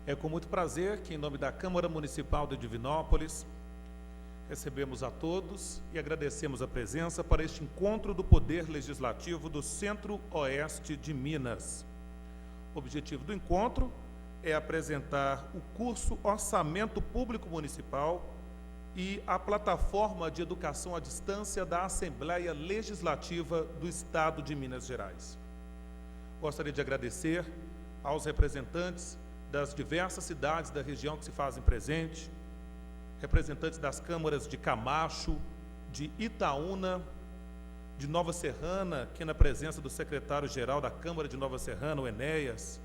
É com muito prazer que, em nome da Câmara Municipal de Divinópolis, recebemos a todos e agradecemos a presença para este encontro do Poder Legislativo do Centro-Oeste de Minas. O objetivo do encontro é apresentar o curso Orçamento Público Municipal e a plataforma de educação à distância da Assembleia Legislativa do Estado de Minas Gerais. Gostaria de agradecer aos representantes das diversas cidades da região que se fazem presente, representantes das câmaras de Camacho, de Itaúna, de Nova Serrana, aqui na presença do secretário-geral da Câmara de Nova Serrana, o Enéas,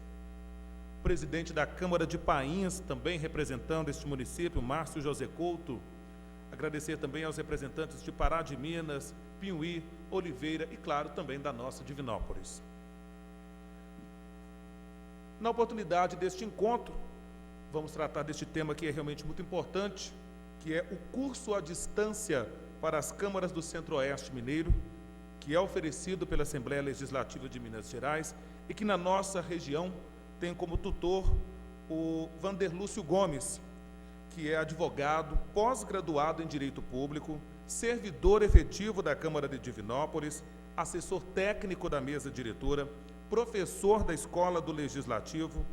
presidente da Câmara de Pains, também representando este município, Márcio José Couto. Agradecer também aos representantes de Pará de Minas, Piuí, Oliveira e, claro, também da nossa Divinópolis. Na oportunidade deste encontro, vamos tratar deste tema que é realmente muito importante, que é o curso à distância para as câmaras do Centro-Oeste Mineiro, que é oferecido pela Assembleia Legislativa de Minas Gerais e que na nossa região tem como tutor o Vanderlúcio Gomes, que é advogado, pós-graduado em Direito Público, servidor efetivo da Câmara de Divinópolis, assessor técnico da mesa diretora, professor da Escola do Legislativo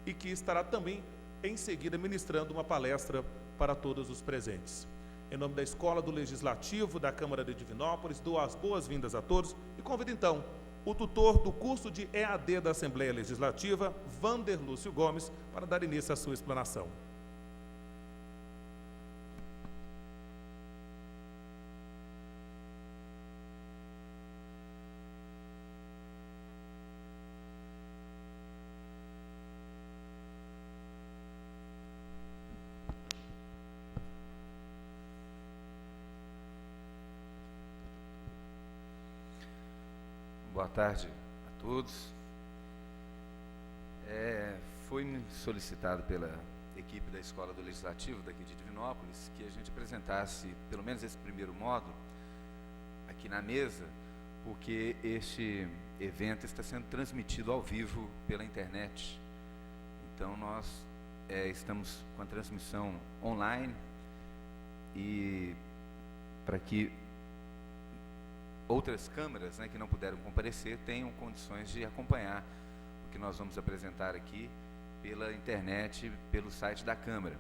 e que estará também, em seguida, ministrando uma palestra para todos os presentes. Em nome da Escola do Legislativo da Câmara de Divinópolis, dou as boas-vindas a todos e convido, então, o tutor do curso de EAD da Assembleia Legislativa, Vanderlúcio Gomes, para dar início à sua explanação. Boa tarde a todos. Foi-me solicitado pela equipe da Escola do Legislativo daqui de Divinópolis que a gente apresentasse pelo menos esse primeiro módulo aqui na mesa, porque este evento está sendo transmitido ao vivo pela internet. Então nós estamos com a transmissão online e para que outras câmaras, que não puderam comparecer tenham condições de acompanhar o que nós vamos apresentar aqui pela internet, pelo site da Câmara.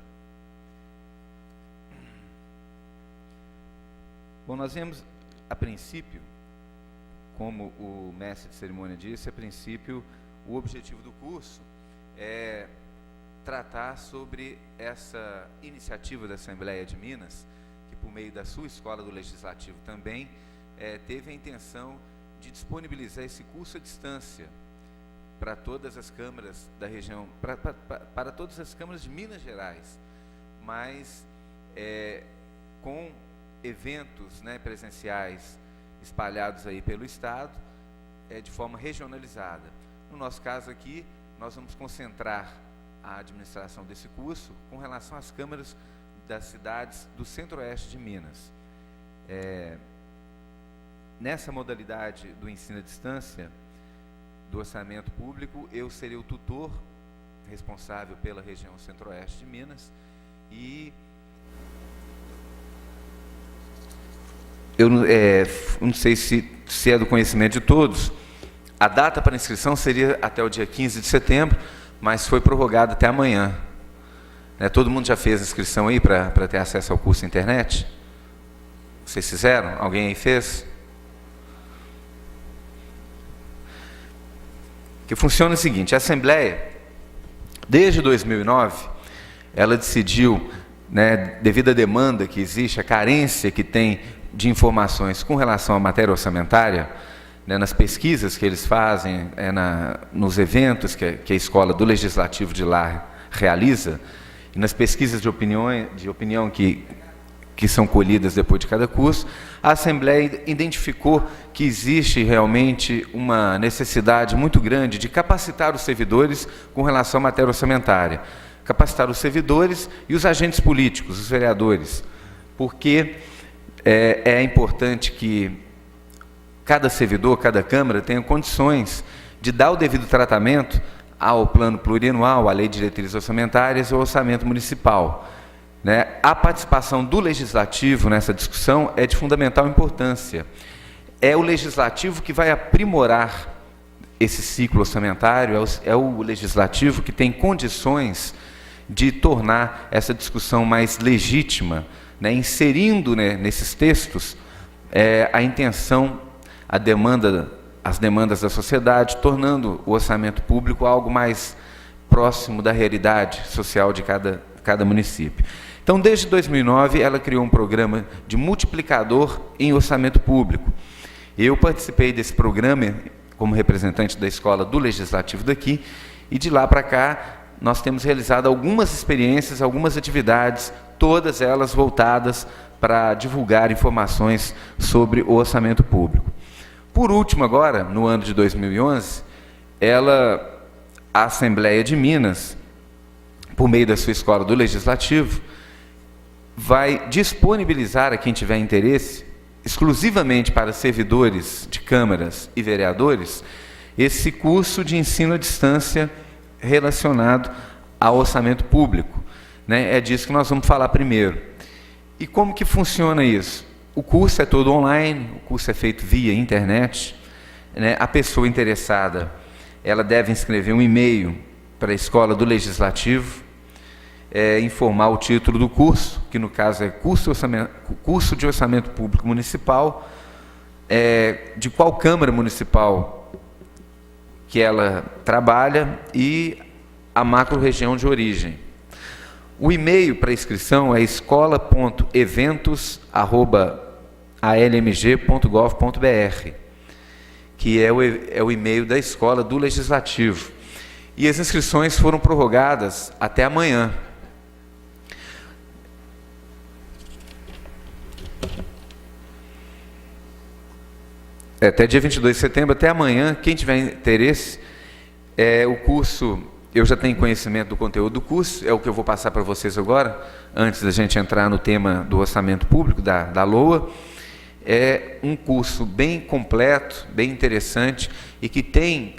Bom, nós vemos, a princípio, como o mestre de cerimônia disse, a princípio, o objetivo do curso é tratar sobre essa iniciativa da Assembleia de Minas, que por meio da sua Escola do Legislativo também teve a intenção de disponibilizar esse curso à distância para todas as câmaras da região, para todas as câmaras de Minas Gerais, mas com eventos presenciais espalhados aí pelo Estado, de forma regionalizada. No nosso caso aqui, nós vamos concentrar a administração desse curso com relação às câmaras das cidades do Centro-Oeste de Minas. Nessa modalidade do ensino à distância, do orçamento público, eu serei o tutor responsável pela região Centro-Oeste de Minas e eu não sei se é do conhecimento de todos, a data para inscrição seria até o dia 15 de setembro, mas foi prorrogada até amanhã. Todo mundo já fez a inscrição aí para ter acesso ao curso na internet? Vocês fizeram? Alguém aí fez? Que funciona o seguinte: a Assembleia, desde 2009, ela decidiu, devido à demanda que existe, a carência que tem de informações com relação à matéria orçamentária, nas pesquisas que eles fazem, nos eventos que a Escola do Legislativo de lá realiza, e nas pesquisas de opinião que são colhidas depois de cada curso, a Assembleia identificou que existe realmente uma necessidade muito grande de capacitar os servidores com relação à matéria orçamentária, capacitar os servidores e os agentes políticos, os vereadores, porque é importante que cada servidor, cada Câmara tenha condições de dar o devido tratamento ao plano plurianual, à lei de diretrizes orçamentárias e ao orçamento municipal. Né? A participação do legislativo nessa discussão é de fundamental importância. É o legislativo que vai aprimorar esse ciclo orçamentário, é o legislativo que tem condições de tornar essa discussão mais legítima, né? Inserindo, né, nesses textos a intenção, as demandas da sociedade, tornando o orçamento público algo mais próximo da realidade social de cada município. Então, desde 2009, ela criou um programa de multiplicador em orçamento público. Eu participei desse programa como representante da escola do Legislativo daqui, e de lá para cá nós temos realizado algumas experiências, algumas atividades, todas elas voltadas para divulgar informações sobre o orçamento público. Por último, agora, no ano de 2011, a Assembleia de Minas, por meio da sua escola do Legislativo, vai disponibilizar a quem tiver interesse, exclusivamente para servidores de câmaras e vereadores, esse curso de ensino à distância relacionado ao orçamento público. Né? É disso que nós vamos falar primeiro. E como que funciona isso? O curso é todo online, o curso é feito via internet. Né? A pessoa interessada, ela deve escrever um e-mail para a escola do Legislativo, informar o título do curso, que no caso é curso de Orçamento Público Municipal, de qual Câmara Municipal que ela trabalha e a macro-região de origem. O e-mail para inscrição é escola.eventos@almg.gov.br, que é o e-mail da escola do Legislativo. E as inscrições foram prorrogadas até amanhã. Até dia 22 de setembro, até amanhã, quem tiver interesse, o curso, eu já tenho conhecimento do conteúdo do curso, é o que eu vou passar para vocês agora, antes da gente entrar no tema do orçamento público, da LOA. É um curso bem completo, bem interessante, e que tem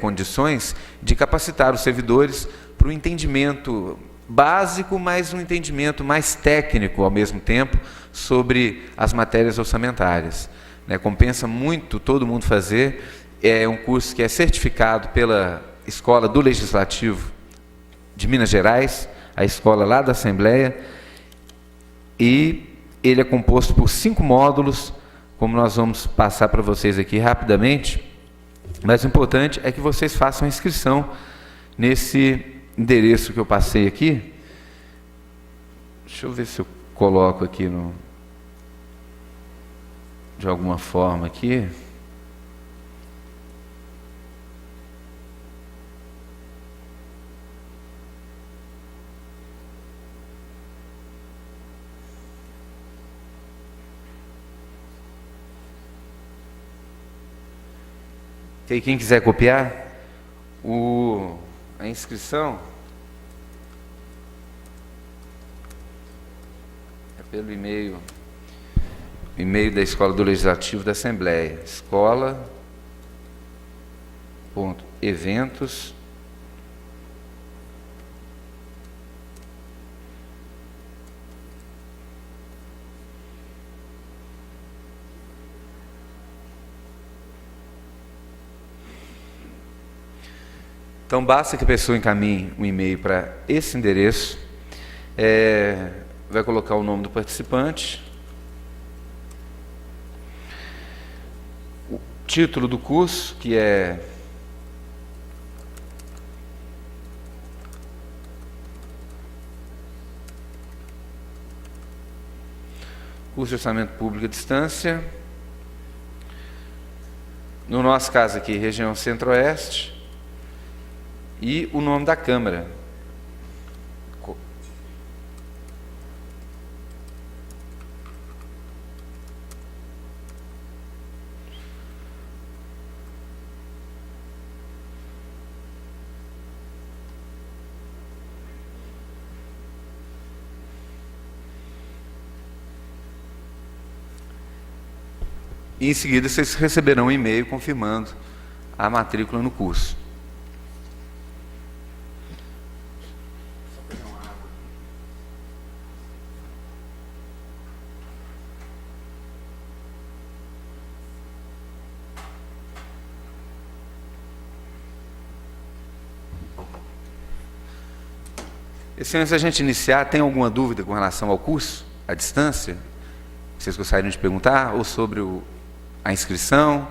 condições de capacitar os servidores para o entendimento básico, mas um entendimento mais técnico, ao mesmo tempo, sobre as matérias orçamentárias. Compensa muito todo mundo fazer. É um curso que é certificado pela Escola do Legislativo de Minas Gerais, a escola lá da Assembleia, e ele é composto por 5 módulos, como nós vamos passar para vocês aqui rapidamente, mas o importante é que vocês façam a inscrição nesse endereço que eu passei aqui. Deixa eu ver se eu coloco aqui de alguma forma aqui. E quem quiser copiar, a inscrição é pelo e-mail da Escola do Legislativo da Assembleia, escola.eventos Então, basta que a pessoa encaminhe um e-mail para esse endereço, vai colocar o nome do participante, o título do curso, que é curso de Orçamento Público à Distância, no nosso caso aqui, região Centro-Oeste, e o nome da Câmara. E em seguida vocês receberão um e-mail confirmando a matrícula no curso. Antes da gente iniciar, tem alguma dúvida com relação ao curso, à distância? Vocês gostariam de perguntar? Ou sobre a inscrição?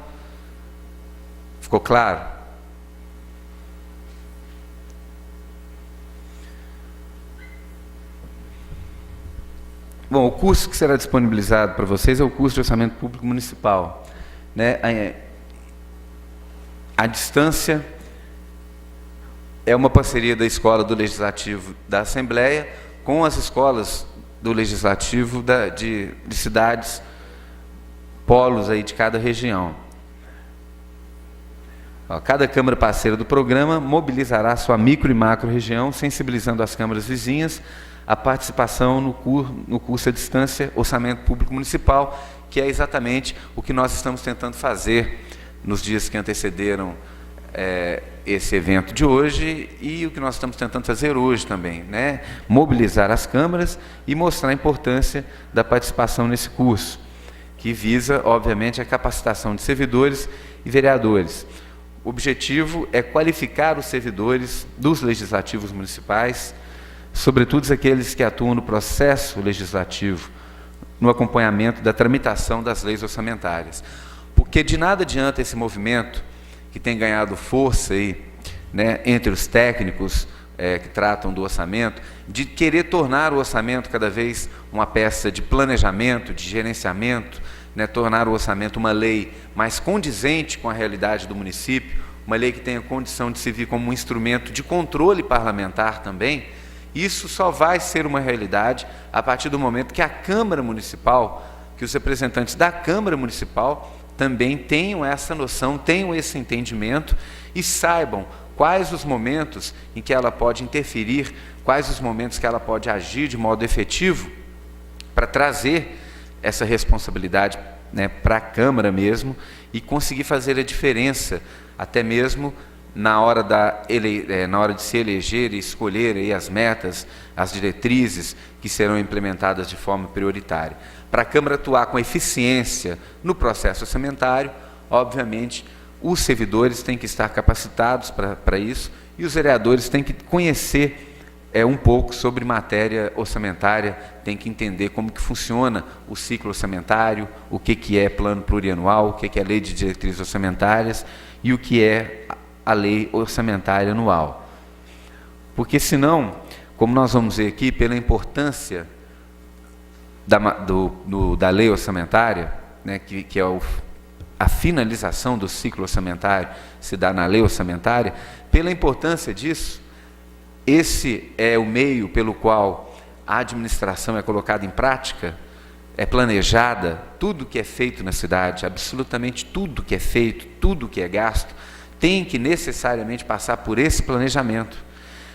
Ficou claro? Bom, o curso que será disponibilizado para vocês é o curso de Orçamento Público Municipal, né? A distância é uma parceria da Escola do Legislativo da Assembleia com as escolas do Legislativo de cidades, polos aí de cada região. Cada Câmara parceira do programa mobilizará sua micro e macro região, sensibilizando as câmaras vizinhas a participação no curso à distância Orçamento Público Municipal, que é exatamente o que nós estamos tentando fazer nos dias que antecederam esse evento de hoje e o que nós estamos tentando fazer hoje também, né? Mobilizar as câmaras e mostrar a importância da participação nesse curso, que visa, obviamente, a capacitação de servidores e vereadores. O objetivo é qualificar os servidores dos legislativos municipais, sobretudo aqueles que atuam no processo legislativo, no acompanhamento da tramitação das leis orçamentárias. Porque de nada adianta esse movimento que tem ganhado força aí, né, entre os técnicos que tratam do orçamento, de querer tornar o orçamento cada vez uma peça de planejamento, de gerenciamento, né, tornar o orçamento uma lei mais condizente com a realidade do município, uma lei que tenha condição de servir como um instrumento de controle parlamentar também. Isso só vai ser uma realidade a partir do momento que a Câmara Municipal, que os representantes da Câmara Municipal também tenham essa noção, tenham esse entendimento e saibam quais os momentos em que ela pode interferir, quais os momentos que ela pode agir de modo efetivo para trazer essa responsabilidade, né, para a Câmara mesmo e conseguir fazer a diferença, até mesmo na hora de se eleger e escolher aí as metas, as diretrizes que serão implementadas de forma prioritária. Para a Câmara atuar com eficiência no processo orçamentário, obviamente, os servidores têm que estar capacitados para isso e os vereadores têm que conhecer um pouco sobre matéria orçamentária, têm que entender como que funciona o ciclo orçamentário, o que é plano plurianual, o que é lei de diretrizes orçamentárias e o que é a lei orçamentária anual. Porque senão, como nós vamos ver aqui, pela importância da lei orçamentária, né, que é a finalização do ciclo orçamentário, se dá na lei orçamentária, pela importância disso, esse é o meio pelo qual a administração é colocada em prática, é planejada, tudo que é feito na cidade, absolutamente tudo que é feito, tudo que é gasto, tem que necessariamente passar por esse planejamento.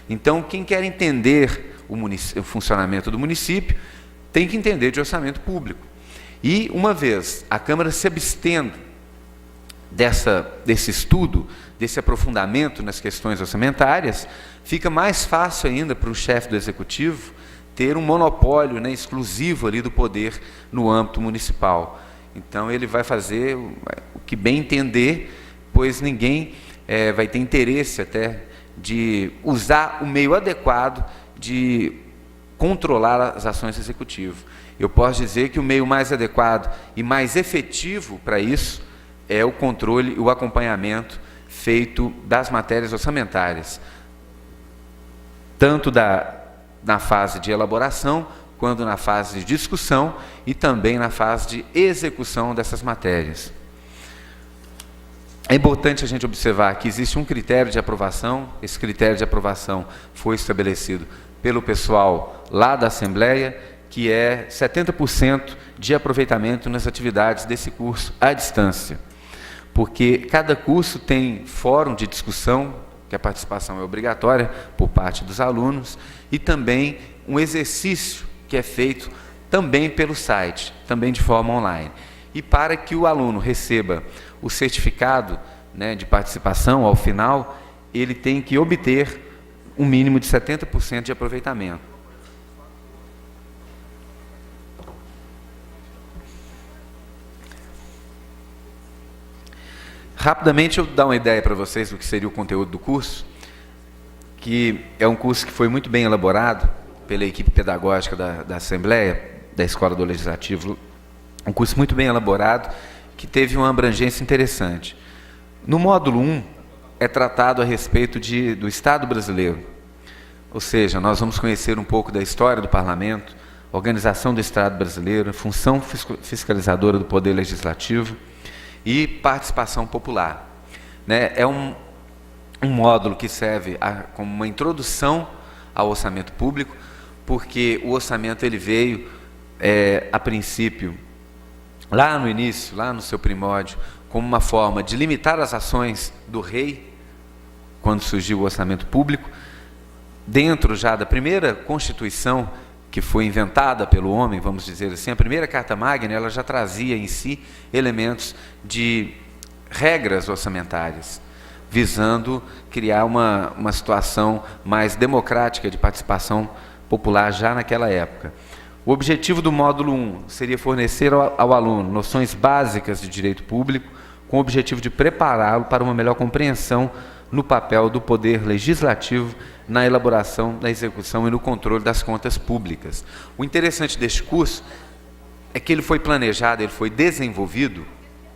Então, quem quer entender o funcionamento do município, tem que entender de orçamento público. E, uma vez a Câmara se abstendo desse estudo, desse aprofundamento nas questões orçamentárias, fica mais fácil ainda para o chefe do Executivo ter um monopólio, né, exclusivo ali do poder no âmbito municipal. Então, ele vai fazer o que bem entender, pois ninguém vai ter interesse até de usar o meio adequado de controlar as ações do Executivo. Eu posso dizer que o meio mais adequado e mais efetivo para isso é o controle e o acompanhamento feito das matérias orçamentárias, tanto na fase de elaboração, quanto na fase de discussão e também na fase de execução dessas matérias. É importante a gente observar que existe um critério de aprovação, esse critério de aprovação foi estabelecido pelo pessoal lá da Assembleia, que é 70% de aproveitamento nas atividades desse curso à distância. Porque cada curso tem fórum de discussão, que a participação é obrigatória por parte dos alunos, e também um exercício que é feito também pelo site, também de forma online. E para que o aluno receba o certificado, né, de participação ao final, ele tem que obter um mínimo de 70% de aproveitamento. Rapidamente eu dar uma ideia para vocês do que seria o conteúdo do curso. que é um curso que foi muito bem elaborado pela equipe pedagógica da Assembleia, da Escola do Legislativo, um curso muito bem elaborado, que teve uma abrangência interessante. No módulo 1, é tratado a respeito do Estado brasileiro, ou seja, nós vamos conhecer um pouco da história do Parlamento, organização do Estado brasileiro, função fiscalizadora do Poder Legislativo e participação popular. Né? É um módulo que serve como uma introdução ao orçamento público, porque o orçamento ele veio, a princípio, lá no início, lá no seu primórdio, como uma forma de limitar as ações do rei, quando surgiu o orçamento público, dentro já da primeira Constituição que foi inventada pelo homem, vamos dizer assim, a primeira Carta Magna, ela já trazia em si elementos de regras orçamentárias, visando criar uma situação mais democrática de participação popular já naquela época. O objetivo do módulo 1 seria fornecer ao aluno noções básicas de direito público, com o objetivo de prepará-lo para uma melhor compreensão no papel do Poder Legislativo na elaboração, na execução e no controle das contas públicas. O interessante deste curso é que ele foi planejado, ele foi desenvolvido,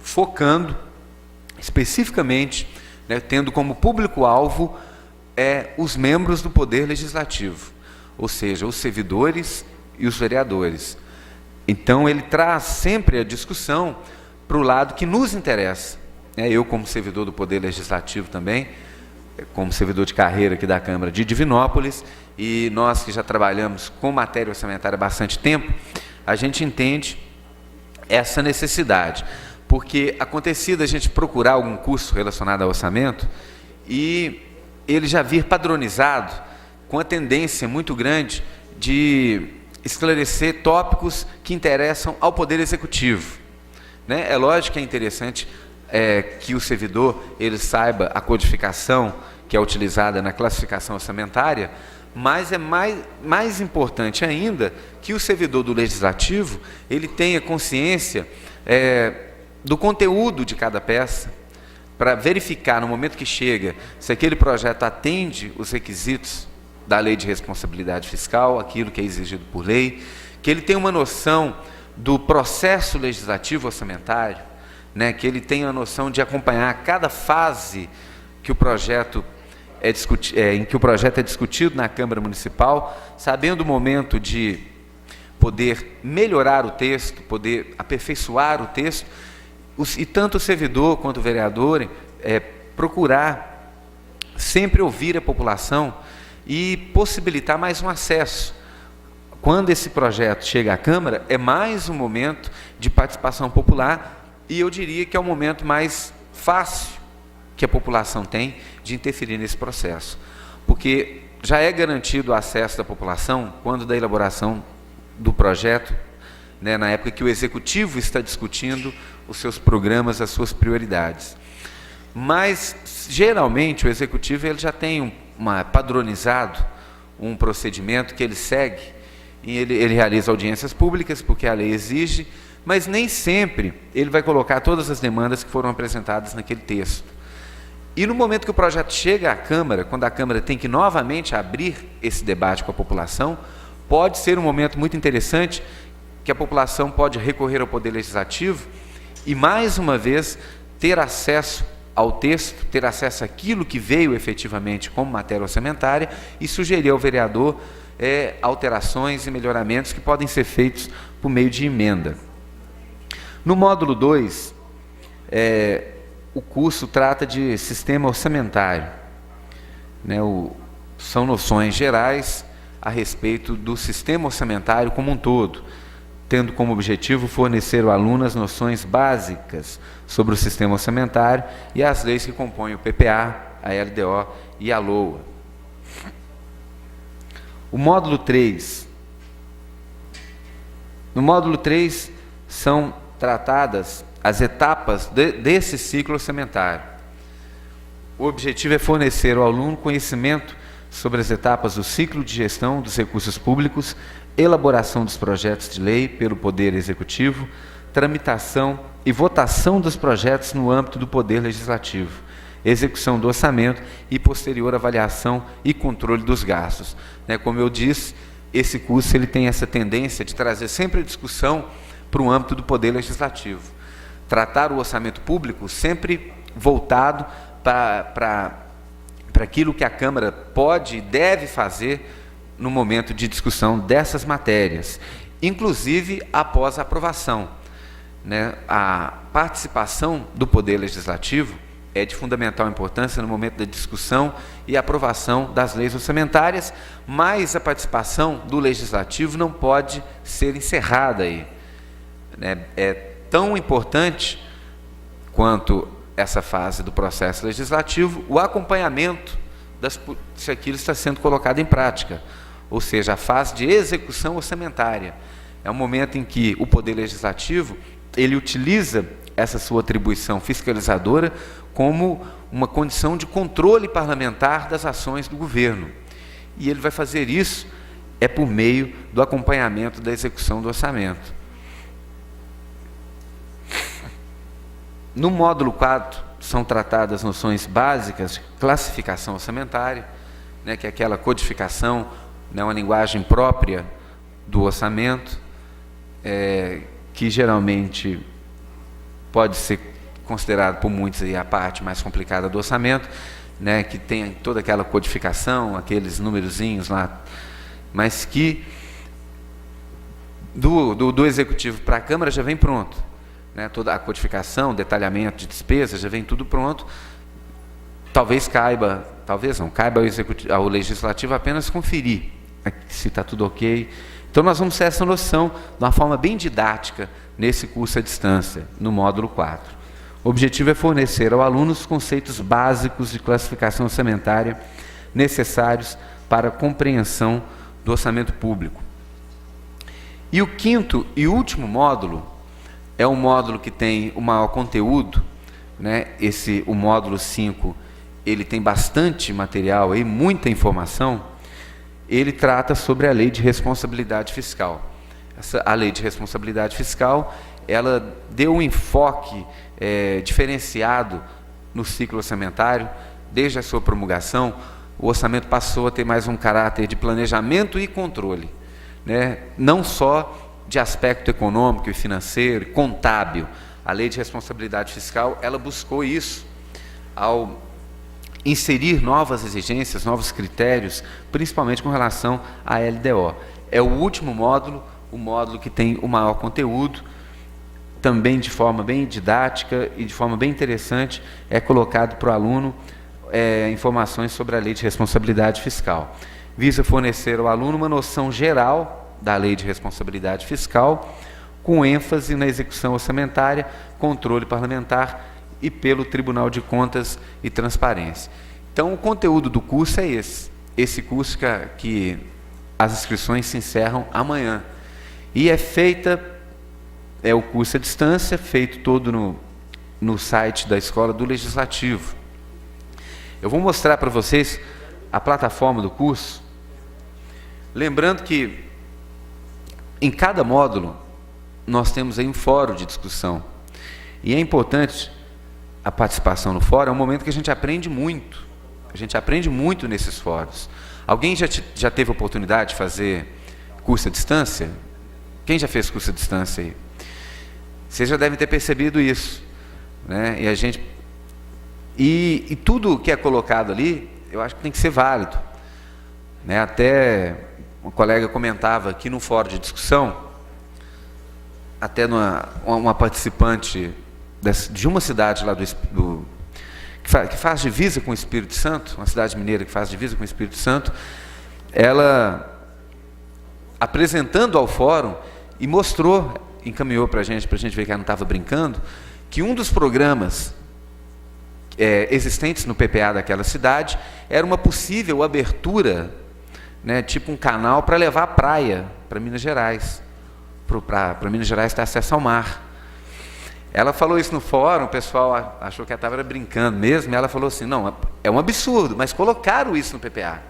focando especificamente, né, tendo como público-alvo os membros do Poder Legislativo, ou seja, os servidores e os vereadores. Então, ele traz sempre a discussão para o lado que nos interessa. Eu, como servidor do Poder Legislativo também, como servidor de carreira aqui da Câmara de Divinópolis, e nós que já trabalhamos com matéria orçamentária há bastante tempo, a gente entende essa necessidade, porque acontecido a gente procurar algum curso relacionado ao orçamento e ele já vir padronizado com a tendência muito grande de esclarecer tópicos que interessam ao Poder Executivo. Né? É lógico que é interessante que o servidor ele saiba a codificação que é utilizada na classificação orçamentária, mas é mais importante ainda que o servidor do Legislativo ele tenha consciência do conteúdo de cada peça, para verificar no momento que chega se aquele projeto atende os requisitos da Lei de Responsabilidade Fiscal, aquilo que é exigido por lei, que ele tenha uma noção do processo legislativo orçamentário, né, que ele tenha a noção de acompanhar cada fase que o projeto em que o projeto é discutido na Câmara Municipal, sabendo o momento de poder melhorar o texto, poder aperfeiçoar o texto, e tanto o servidor quanto o vereador procurar sempre ouvir a população e possibilitar mais um acesso. Quando esse projeto chega à Câmara, é mais um momento de participação popular, e eu diria que é o momento mais fácil que a população tem de interferir nesse processo, porque já é garantido o acesso da população quando da elaboração do projeto, né, na época que o Executivo está discutindo os seus programas, as suas prioridades. Mas, geralmente, o Executivo ele já tem padronizado um procedimento que ele segue, e ele realiza audiências públicas, porque a lei exige, mas nem sempre ele vai colocar todas as demandas que foram apresentadas naquele texto. E no momento que o projeto chega à Câmara, quando a Câmara tem que novamente abrir esse debate com a população, pode ser um momento muito interessante que a população pode recorrer ao Poder Legislativo e, mais uma vez, ter acesso ao texto, ter acesso àquilo que veio efetivamente como matéria orçamentária e sugerir ao vereador alterações e melhoramentos que podem ser feitos por meio de emenda. No módulo 2, o curso trata de sistema orçamentário. Né? São noções gerais a respeito do sistema orçamentário como um todo, tendo como objetivo fornecer ao aluno as noções básicas sobre o sistema orçamentário e as leis que compõem o PPA, a LDO e a LOA. O módulo 3. No módulo 3 são tratadas as etapas desse ciclo orçamentário. O objetivo é fornecer ao aluno conhecimento sobre as etapas do ciclo de gestão dos recursos públicos, elaboração dos projetos de lei pelo Poder Executivo, tramitação e votação dos projetos no âmbito do Poder Legislativo. execução do orçamento e posterior avaliação e controle dos gastos. Como eu disse, esse curso ele tem essa tendência de trazer sempre a discussão para o âmbito do Poder Legislativo. Tratar o orçamento público sempre voltado para aquilo que a Câmara pode e deve fazer no momento de discussão dessas matérias, inclusive após a aprovação. A participação do Poder Legislativo é de fundamental importância no momento da discussão e aprovação das leis orçamentárias, mas a participação do Legislativo não pode ser encerrada aí. É tão importante quanto essa fase do processo legislativo o acompanhamento se aquilo está sendo colocado em prática, ou seja, a fase de execução orçamentária. É um momento em que o Poder Legislativo ele utiliza essa sua atribuição fiscalizadora como uma condição de controle parlamentar das ações do governo. E ele vai fazer isso por meio do acompanhamento da execução do orçamento. No módulo 4, são tratadas noções básicas de classificação orçamentária, que é aquela codificação, uma linguagem própria do orçamento, que geralmente pode ser considerado por muitos aí a parte mais complicada do orçamento, que tem toda aquela codificação, aqueles numerozinhos lá, mas que do Executivo para a Câmara já vem pronto. Toda a codificação, detalhamento de despesas, já vem tudo pronto. Caiba ao Legislativo apenas conferir se está tudo ok. Então, nós vamos ter essa noção de uma forma bem didática nesse curso à distância, no módulo 4. O objetivo é fornecer ao aluno os conceitos básicos de classificação orçamentária necessários para a compreensão do orçamento público. E o quinto e último módulo é um módulo que tem o maior conteúdo, o módulo 5, ele tem bastante material, muita informação. Ele trata sobre a Lei de Responsabilidade Fiscal. A Lei de Responsabilidade Fiscal, ela deu um enfoque diferenciado no ciclo orçamentário. Desde a sua promulgação, o orçamento passou a ter mais um caráter de planejamento e controle, não só de aspecto econômico e financeiro, contábil. A Lei de Responsabilidade Fiscal, ela buscou isso ao inserir novas exigências, novos critérios, principalmente com relação à LDO. É o último módulo, o módulo que tem o maior conteúdo, também de forma bem didática e de forma bem interessante, é colocado para o aluno informações sobre a Lei de Responsabilidade Fiscal. Visa fornecer ao aluno uma noção geral da Lei de Responsabilidade Fiscal, com ênfase na execução orçamentária, controle parlamentar e pelo Tribunal de Contas e Transparência. Então, o conteúdo do curso é esse curso que as inscrições se encerram amanhã. E é o curso à distância, feito todo no site da Escola do Legislativo. Eu vou mostrar para vocês a plataforma do curso, lembrando que em cada módulo nós temos aí um fórum de discussão. E é importante a participação no fórum, é um momento que a gente aprende muito. A gente aprende muito nesses fóruns. Alguém já teve a oportunidade de fazer curso à distância? Quem já fez curso à distância aí? Vocês já devem ter percebido isso, E tudo que é colocado ali, eu acho que tem que ser válido, Até uma colega comentava aqui no fórum de discussão, até uma participante de uma cidade lá que faz divisa com o Espírito Santo, uma cidade mineira que faz divisa com o Espírito Santo, ela apresentando ao fórum e encaminhou para a gente ver que ela não estava brincando, que um dos programas existentes no PPA daquela cidade era uma possível abertura, tipo um canal para levar a praia para Minas Gerais, para Minas Gerais ter acesso ao mar. Ela falou isso no fórum, o pessoal achou que ela estava brincando mesmo, e ela falou assim, não, é um absurdo, mas colocaram isso no PPA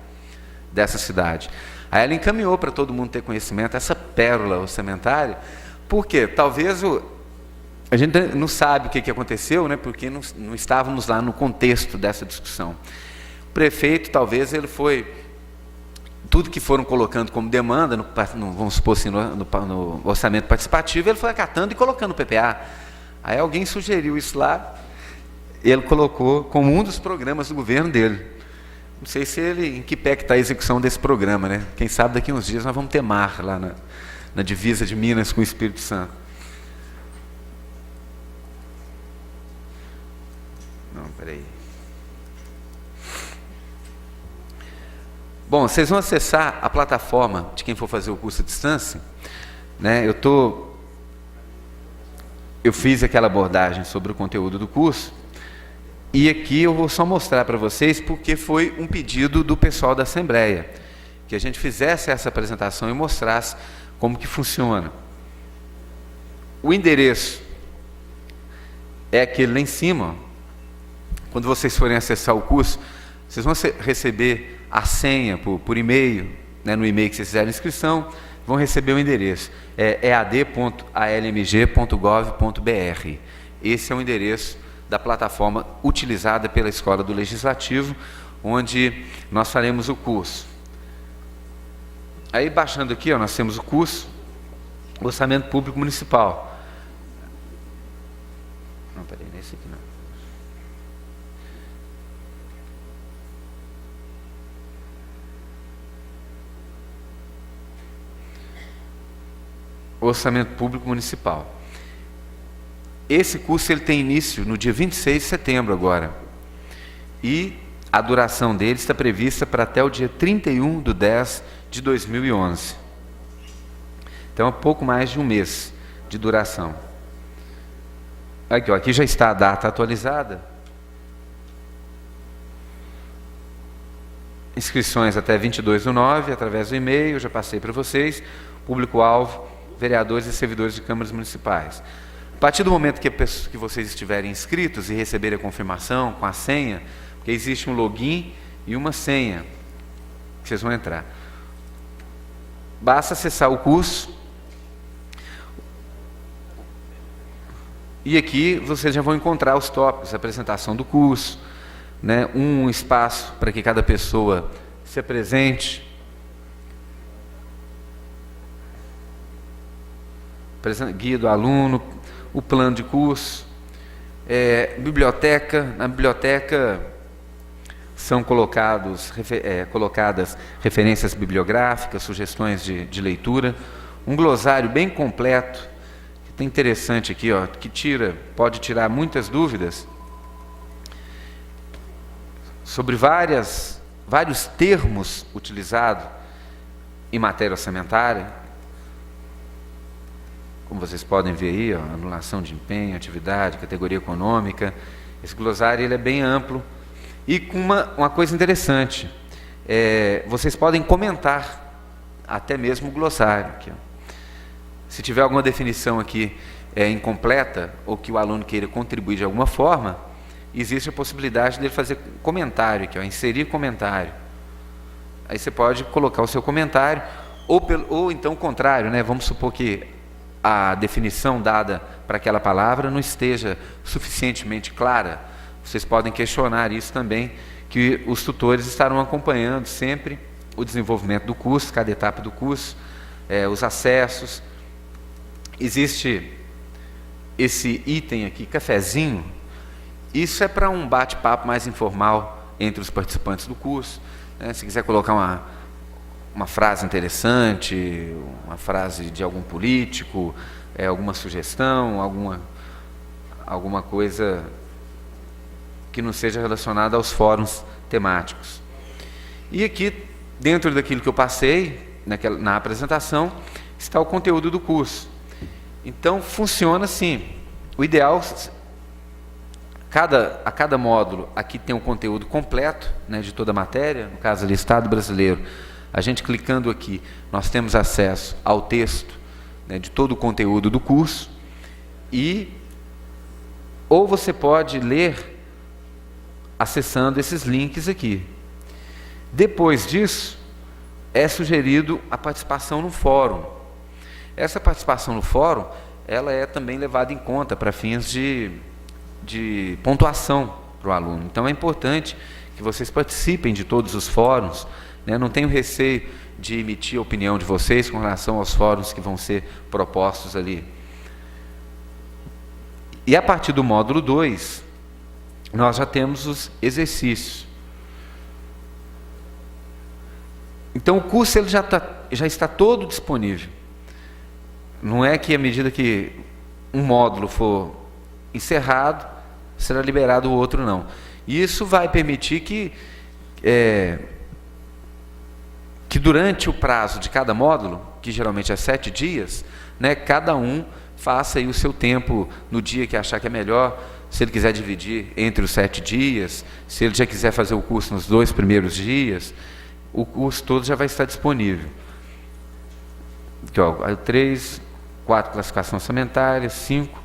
dessa cidade. Aí ela encaminhou para todo mundo ter conhecimento essa pérola orçamentária, porque talvez a gente não sabe o que aconteceu, né, porque não estávamos lá no contexto dessa discussão. O prefeito, talvez, ele foi... Tudo que foram colocando como demanda, vamos supor assim, no orçamento participativo, ele foi acatando e colocando no PPA. Aí alguém sugeriu isso lá, ele colocou como um dos programas do governo dele. Não sei se em que pé que está a execução desse programa, né? Quem sabe daqui a uns dias nós vamos ter mar lá na divisa de Minas com o Espírito Santo. Não, peraí. Bom, vocês vão acessar a plataforma de quem for fazer o curso à distância, né? Eu fiz aquela abordagem sobre o conteúdo do curso, e aqui eu vou só mostrar para vocês porque foi um pedido do pessoal da Assembleia, que a gente fizesse essa apresentação e mostrasse como que funciona. O endereço é aquele lá em cima. Quando vocês forem acessar o curso, vocês vão receber a senha por e-mail, né, no e-mail que vocês fizeram a inscrição, vão receber o endereço, ead.almg.gov.br. Esse é o endereço da plataforma utilizada pela Escola do Legislativo, onde nós faremos o curso. Aí, baixando aqui, ó, nós temos o curso Orçamento Público Municipal. Não, peraí, nesse aqui não. Orçamento Público Municipal. Esse curso ele tem início no dia 26 de setembro agora. E a duração dele está prevista para até o dia 31/10/2011. Então, é pouco mais de um mês de duração. Aqui, ó, aqui já está a data atualizada. Inscrições até 22/9, através do e-mail, eu já passei para vocês. Público-alvo, vereadores e servidores de câmaras municipais. A partir do momento que vocês estiverem inscritos e receberem a confirmação com a senha, porque existe um login e uma senha que vocês vão entrar. Basta acessar o curso e aqui vocês já vão encontrar os tópicos, a apresentação do curso, né, um espaço para que cada pessoa se apresente, guia do aluno, o plano de curso, biblioteca. Na biblioteca são colocadas referências bibliográficas, sugestões de leitura, um glossário bem completo, que tem interessante aqui, ó, que pode tirar muitas dúvidas sobre vários termos utilizados em matéria orçamentária. Como vocês podem ver aí, ó, anulação de empenho, atividade, categoria econômica. Esse glossário ele é bem amplo. E com uma coisa interessante, vocês podem comentar até mesmo o glossário. Aqui, ó. Se tiver alguma definição aqui incompleta, ou que o aluno queira contribuir de alguma forma, existe a possibilidade dele fazer comentário, aqui, ó, inserir comentário. Aí você pode colocar o seu comentário, ou então o contrário, né? Vamos supor que a definição dada para aquela palavra não esteja suficientemente clara. Vocês podem questionar isso também, que os tutores estarão acompanhando sempre o desenvolvimento do curso, cada etapa do curso, os acessos. Existe esse item aqui, cafezinho. Isso é para um bate-papo mais informal entre os participantes do curso, né? Se quiser colocar uma frase interessante, uma frase de algum político, alguma sugestão, alguma coisa que não seja relacionada aos temáticos. E aqui, dentro daquilo que eu passei, na apresentação, está o conteúdo do curso. Então, funciona assim. O ideal, a cada módulo, aqui tem um conteúdo completo, né, de toda a matéria, no caso ali, Estado Brasileiro. A gente clicando aqui, nós temos acesso ao texto, né, de todo o conteúdo do curso, ou você pode ler acessando esses links aqui. Depois disso, é sugerido a participação no fórum. Essa participação no fórum ela é também levada em conta para fins de pontuação para o aluno. Então, é importante que vocês participem de todos os fóruns, né? Não tenho receio de emitir a opinião de vocês com relação aos fóruns que vão ser propostos ali. E a partir do módulo 2, nós já temos os exercícios. Então, o curso ele já está todo disponível. Não é que à medida que um módulo for encerrado, será liberado o outro, não. Isso vai permitir que durante o prazo de cada módulo, que geralmente é 7 dias, né, cada um faça aí o seu tempo no dia que achar que é melhor. Se ele quiser dividir entre os 7 dias, se ele já quiser fazer o curso nos 2 primeiros dias, o curso todo já vai estar disponível. Aqui, ó, 3, 4, classificação orçamentária, 5,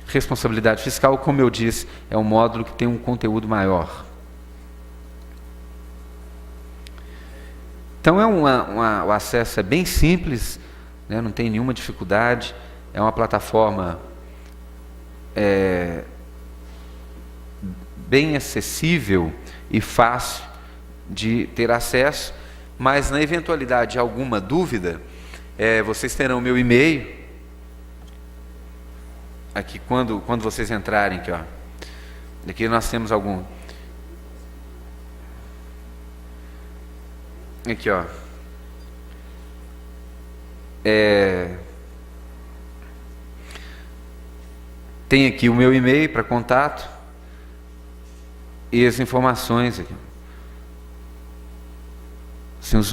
responsabilidade fiscal, como eu disse, é um módulo que tem um conteúdo maior. Então, o acesso é bem simples, né, não tem nenhuma dificuldade, é uma plataforma bem acessível e fácil de ter acesso, mas na eventualidade de alguma dúvida, vocês terão meu e-mail, aqui quando vocês entrarem, aqui, ó, aqui nós temos algum, aqui, ó, tem aqui o meu e-mail para contato e as informações aqui.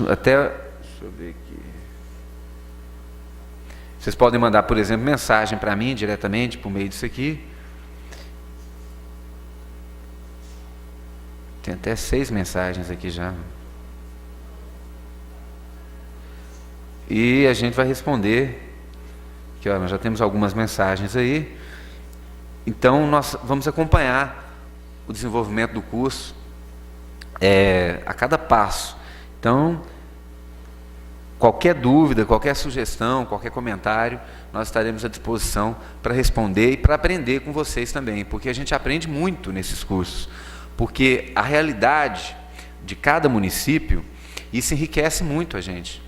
Até, deixa eu ver aqui. Vocês podem mandar, por exemplo, mensagem para mim diretamente por meio disso aqui. Tem até 6 mensagens aqui já. E a gente vai responder. Aqui, ó, nós já temos algumas mensagens aí. Então, nós vamos acompanhar o desenvolvimento do curso a cada passo. Então, qualquer dúvida, qualquer sugestão, qualquer comentário, nós estaremos à disposição para responder e para aprender com vocês também, porque a gente aprende muito nesses cursos, porque a realidade de cada município, isso enriquece muito a gente.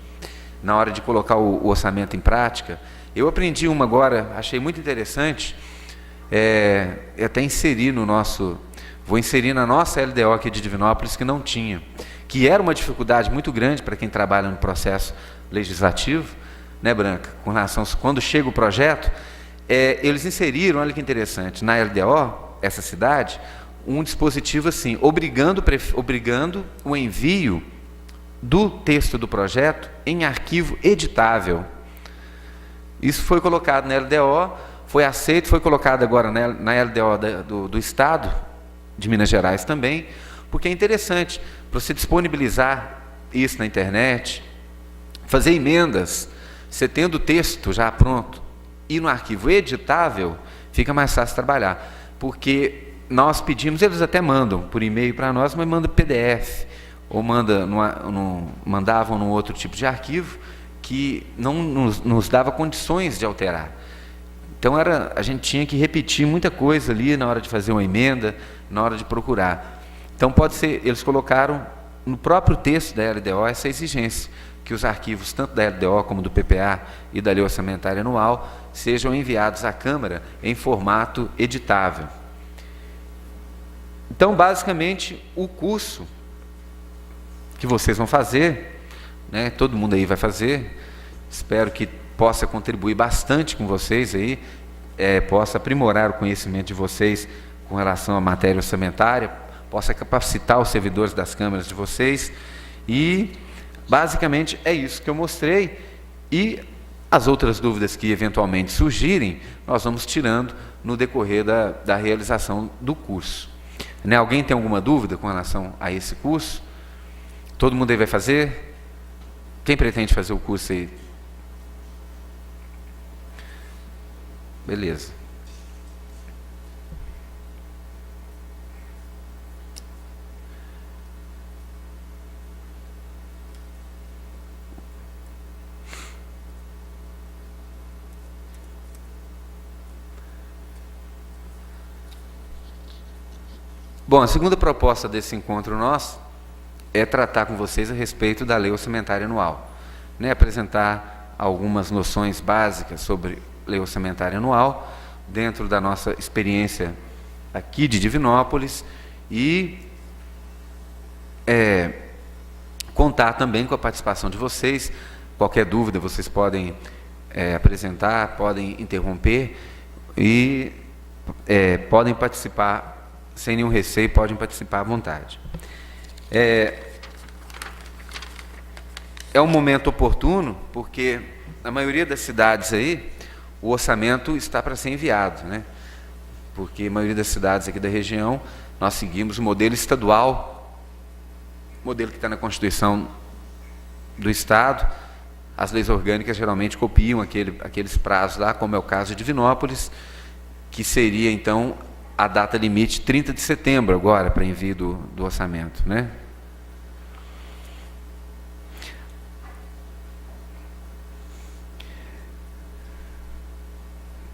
Na hora de colocar o orçamento em prática, eu aprendi uma agora, achei muito interessante, até inserir vou inserir na nossa LDO aqui de Divinópolis, que não tinha, que era uma dificuldade muito grande para quem trabalha no processo legislativo, né, Branca? Com relação, quando chega o projeto, eles inseriram, olha que interessante, na LDO, essa cidade, um dispositivo assim, obrigando o envio do texto do projeto em arquivo editável. Isso foi colocado na LDO, foi aceito, foi colocado agora na LDO do Estado de Minas Gerais também, porque é interessante para você disponibilizar isso na internet, fazer emendas, você tendo o texto já pronto e no arquivo editável, fica mais fácil trabalhar, porque nós pedimos, eles até mandam por e-mail para nós, mas mandam PDF, ou mandavam num outro tipo de arquivo que não nos dava condições de alterar. Então a gente tinha que repetir muita coisa ali na hora de fazer uma emenda, na hora de procurar. Então pode ser, eles colocaram no próprio texto da LDO essa exigência, que os arquivos tanto da LDO como do PPA e da Lei Orçamentária Anual sejam enviados à Câmara em formato editável. Então, basicamente, o curso que vocês vão fazer, né, todo mundo aí vai fazer, espero que possa contribuir bastante com vocês aí, possa aprimorar o conhecimento de vocês com relação à matéria orçamentária, possa capacitar os servidores das câmaras de vocês, e basicamente é isso que eu mostrei, e as outras dúvidas que eventualmente surgirem, nós vamos tirando no decorrer da realização do curso. Né? Alguém tem alguma dúvida com relação a esse curso? Todo mundo aí vai fazer? Quem pretende fazer o curso aí? Beleza. Bom, a segunda proposta desse encontro nosso é tratar com vocês a respeito da Lei Orçamentária Anual, né? Apresentar algumas noções básicas sobre Lei Orçamentária Anual, dentro da nossa experiência aqui de Divinópolis, e contar também com a participação de vocês. Qualquer dúvida vocês podem apresentar, podem interromper e podem participar sem nenhum receio, podem participar à vontade. É um momento oportuno, porque na maioria das cidades aí, o orçamento está para ser enviado, né? Porque a maioria das cidades aqui da região, nós seguimos o modelo estadual, modelo que está na Constituição do Estado. As leis orgânicas geralmente copiam aqueles prazos lá, como é o caso de Divinópolis, que seria, então, a data limite 30 de setembro, agora, para envio do orçamento, né?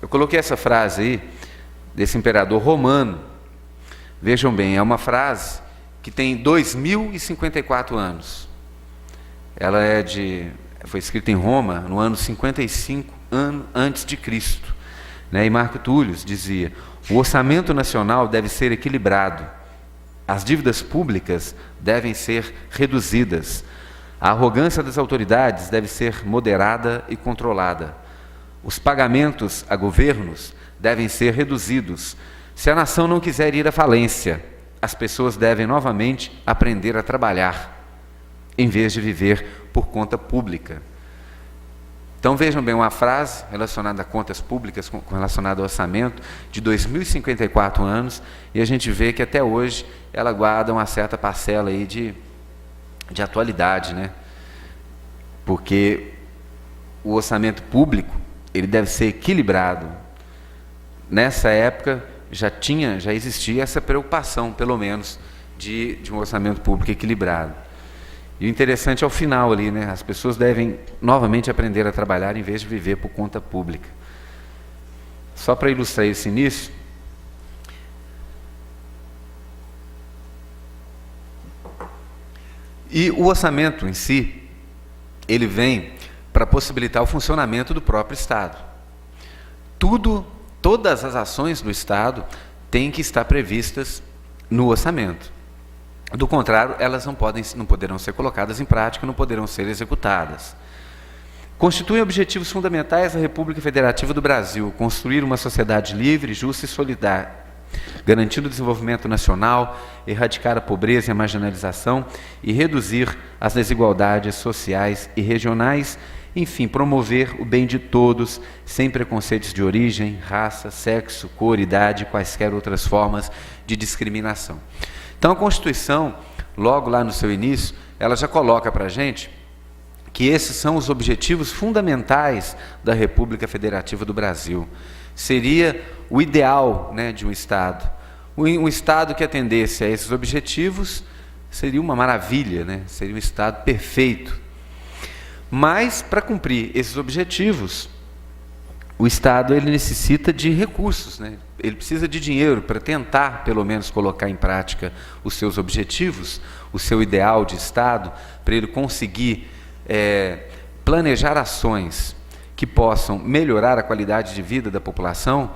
Eu coloquei essa frase aí, desse imperador romano. Vejam bem, é uma frase que tem 2054 anos. Ela foi escrita em Roma no ano 55 antes de Cristo, né? E Marco Túlio dizia: o orçamento nacional deve ser equilibrado, as dívidas públicas devem ser reduzidas, a arrogância das autoridades deve ser moderada e controlada, os pagamentos a governos devem ser reduzidos. Se a nação não quiser ir à falência, as pessoas devem novamente aprender a trabalhar, em vez de viver por conta pública. Então vejam bem, uma frase relacionada a contas públicas, relacionada ao orçamento, de 2054 anos, e a gente vê que até hoje ela guarda uma certa parcela aí de atualidade, né? Porque o orçamento público, ele deve ser equilibrado. Nessa época já existia essa preocupação, pelo menos, de um orçamento público equilibrado. E o interessante é o final ali, né? As pessoas devem novamente aprender a trabalhar em vez de viver por conta pública. Só para ilustrar esse início, e o orçamento em si, ele vem para possibilitar o funcionamento do próprio Estado. Todas as ações do Estado têm que estar previstas no orçamento. Do contrário, elas não poderão ser colocadas em prática, não poderão ser executadas. Constituem objetivos fundamentais da República Federativa do Brasil: construir uma sociedade livre, justa e solidária, garantindo o desenvolvimento nacional, erradicar a pobreza e a marginalização e reduzir as desigualdades sociais e regionais, enfim, promover o bem de todos, sem preconceitos de origem, raça, sexo, cor, idade, quaisquer outras formas de discriminação. Então a Constituição, logo lá no seu início, ela já coloca para a gente que esses são os objetivos fundamentais da República Federativa do Brasil. Seria o ideal, né, de um Estado. Um Estado que atendesse a esses objetivos seria uma maravilha, né? Seria um Estado perfeito. Mas, para cumprir esses objetivos, o Estado ele necessita de recursos, né? Ele precisa de dinheiro para tentar, pelo menos, colocar em prática os seus objetivos, o seu ideal de Estado, para ele conseguir planejar ações que possam melhorar a qualidade de vida da população.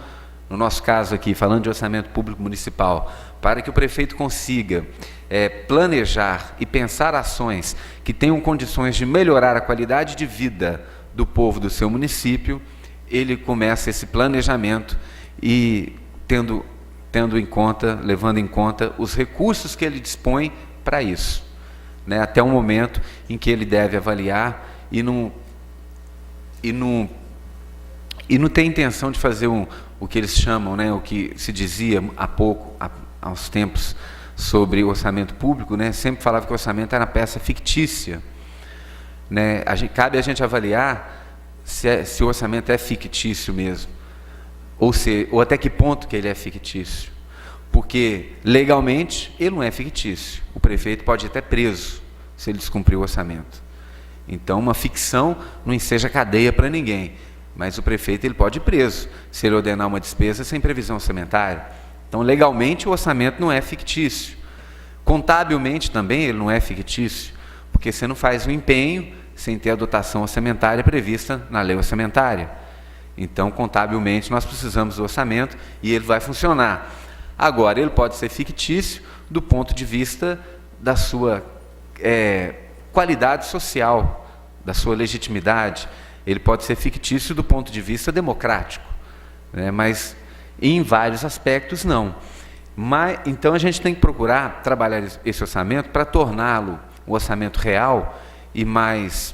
No nosso caso aqui, falando de orçamento público municipal, para que o prefeito consiga planejar e pensar ações que tenham condições de melhorar a qualidade de vida do povo do seu município, ele começa esse planejamento e levando em conta os recursos que ele dispõe para isso, né, até o momento em que ele deve avaliar e não tem intenção de fazer o que eles chamam, né, o que se dizia há uns tempos sobre o orçamento público, né, sempre falava que o orçamento era uma peça fictícia, né? Cabe a gente avaliar se o orçamento é fictício mesmo, ou até que ponto que ele é fictício, porque legalmente ele não é fictício. O prefeito pode ir até preso se ele descumprir o orçamento. Então uma ficção não enseja cadeia para ninguém, mas o prefeito ele pode ir preso se ele ordenar uma despesa sem previsão orçamentária. Então, legalmente, o orçamento não é fictício. Contabilmente também ele não é fictício, porque você não faz um empenho sem ter a dotação orçamentária prevista na lei orçamentária. Então, contabilmente, nós precisamos do orçamento e ele vai funcionar. Agora, ele pode ser fictício do ponto de vista da sua qualidade social, da sua legitimidade. Ele pode ser fictício do ponto de vista democrático, né? Mas em vários aspectos não. Então a gente tem que procurar trabalhar esse orçamento para torná-lo um orçamento real e mais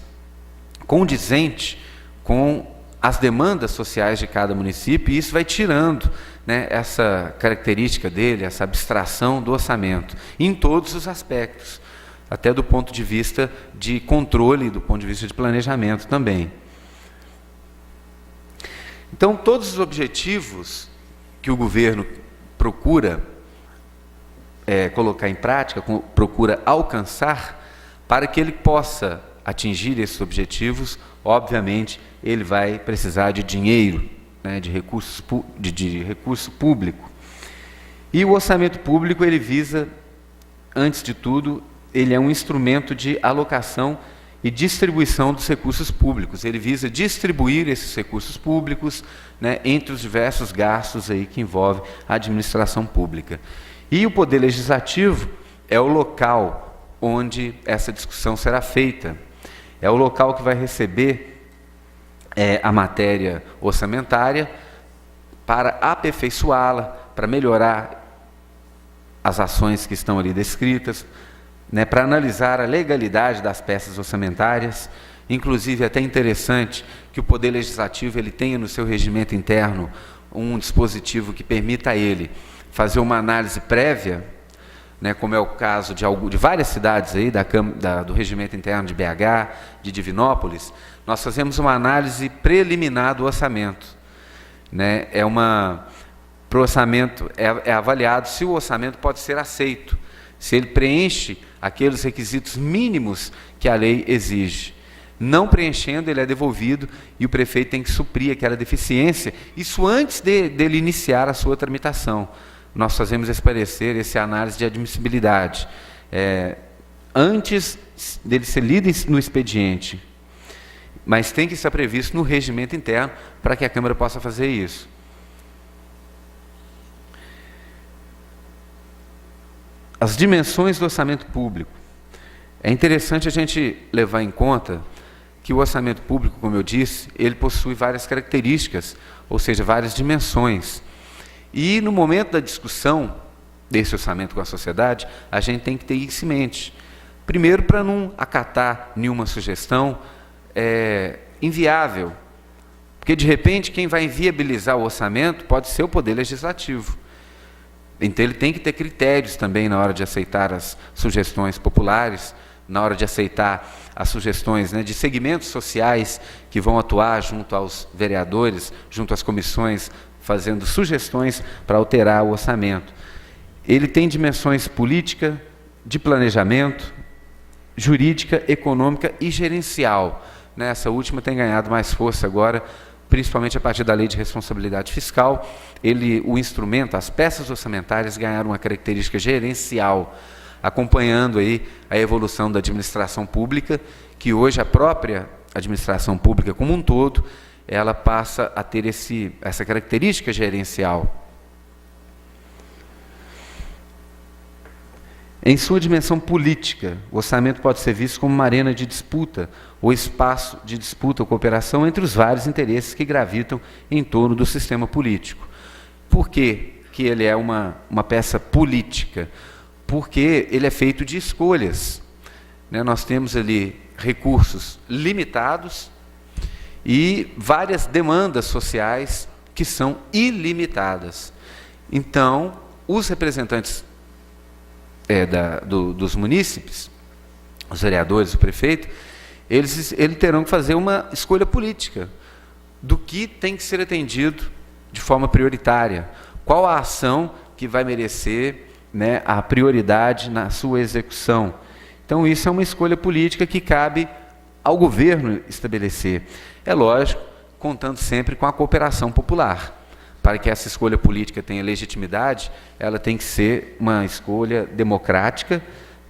condizente com as demandas sociais de cada município, e isso vai tirando, né, essa característica dele, essa abstração do orçamento, em todos os aspectos, até do ponto de vista de controle, do ponto de vista de planejamento também. Então, todos os objetivos que o governo procura colocar em prática, procura alcançar, para que ele possa atingir esses objetivos, obviamente, ele vai precisar de dinheiro, né, de recurso público. E o orçamento público, ele visa, antes de tudo, ele é um instrumento de alocação e distribuição dos recursos públicos. Ele visa distribuir esses recursos públicos, né, entre os diversos gastos aí que envolvem a administração pública. E o Poder Legislativo é o local onde essa discussão será feita. É o local que vai receber a matéria orçamentária para aperfeiçoá-la, para melhorar as ações que estão ali descritas, né, para analisar a legalidade das peças orçamentárias. Inclusive, é até interessante que o Poder Legislativo ele tenha no seu regimento interno um dispositivo que permita a ele fazer uma análise prévia, né, como é o caso de várias cidades aí, do regimento interno de BH, de Divinópolis. Nós fazemos uma análise preliminar do orçamento, né? Para o orçamento é avaliado se o orçamento pode ser aceito, se ele preenche aqueles requisitos mínimos que a lei exige. Não preenchendo, ele é devolvido e o prefeito tem que suprir aquela deficiência, isso antes dele iniciar a sua tramitação. Nós fazemos esse parecer, essa análise de admissibilidade, antes dele ser lido no expediente, mas tem que estar previsto no regimento interno para que a Câmara possa fazer isso. As dimensões do orçamento público. É interessante a gente levar em conta que o orçamento público, como eu disse, ele possui várias características, ou seja, várias dimensões. E no momento da discussão desse orçamento com a sociedade, a gente tem que ter isso em mente. Primeiro, para não acatar nenhuma sugestão inviável, porque de repente quem vai inviabilizar o orçamento pode ser o Poder Legislativo. Então ele tem que ter critérios também na hora de aceitar as sugestões populares, na hora de aceitar as sugestões, né, de segmentos sociais que vão atuar junto aos vereadores, junto às comissões, fazendo sugestões para alterar o orçamento. Ele tem dimensões política, de planejamento, jurídica, econômica e gerencial. Essa última tem ganhado mais força agora, principalmente a partir da Lei de Responsabilidade Fiscal. O instrumento, as peças orçamentárias ganharam uma característica gerencial, acompanhando aí a evolução da administração pública, que hoje a própria administração pública como um todo, ela passa a ter essa característica gerencial. Em sua dimensão política, o orçamento pode ser visto como uma arena de disputa, ou espaço de disputa ou cooperação entre os vários interesses que gravitam em torno do sistema político. Por que ele é uma peça política? Porque ele é feito de escolhas. Nós temos ali recursos limitados e várias demandas sociais que são ilimitadas. Então, os representantes dos munícipes, os vereadores, o prefeito, eles terão que fazer uma escolha política do que tem que ser atendido de forma prioritária. Qual a ação que vai merecer, né, a prioridade na sua execução. Então, isso é uma escolha política que cabe ao governo estabelecer. É lógico, contando sempre com a cooperação popular, para que essa escolha política tenha legitimidade, ela tem que ser uma escolha democrática,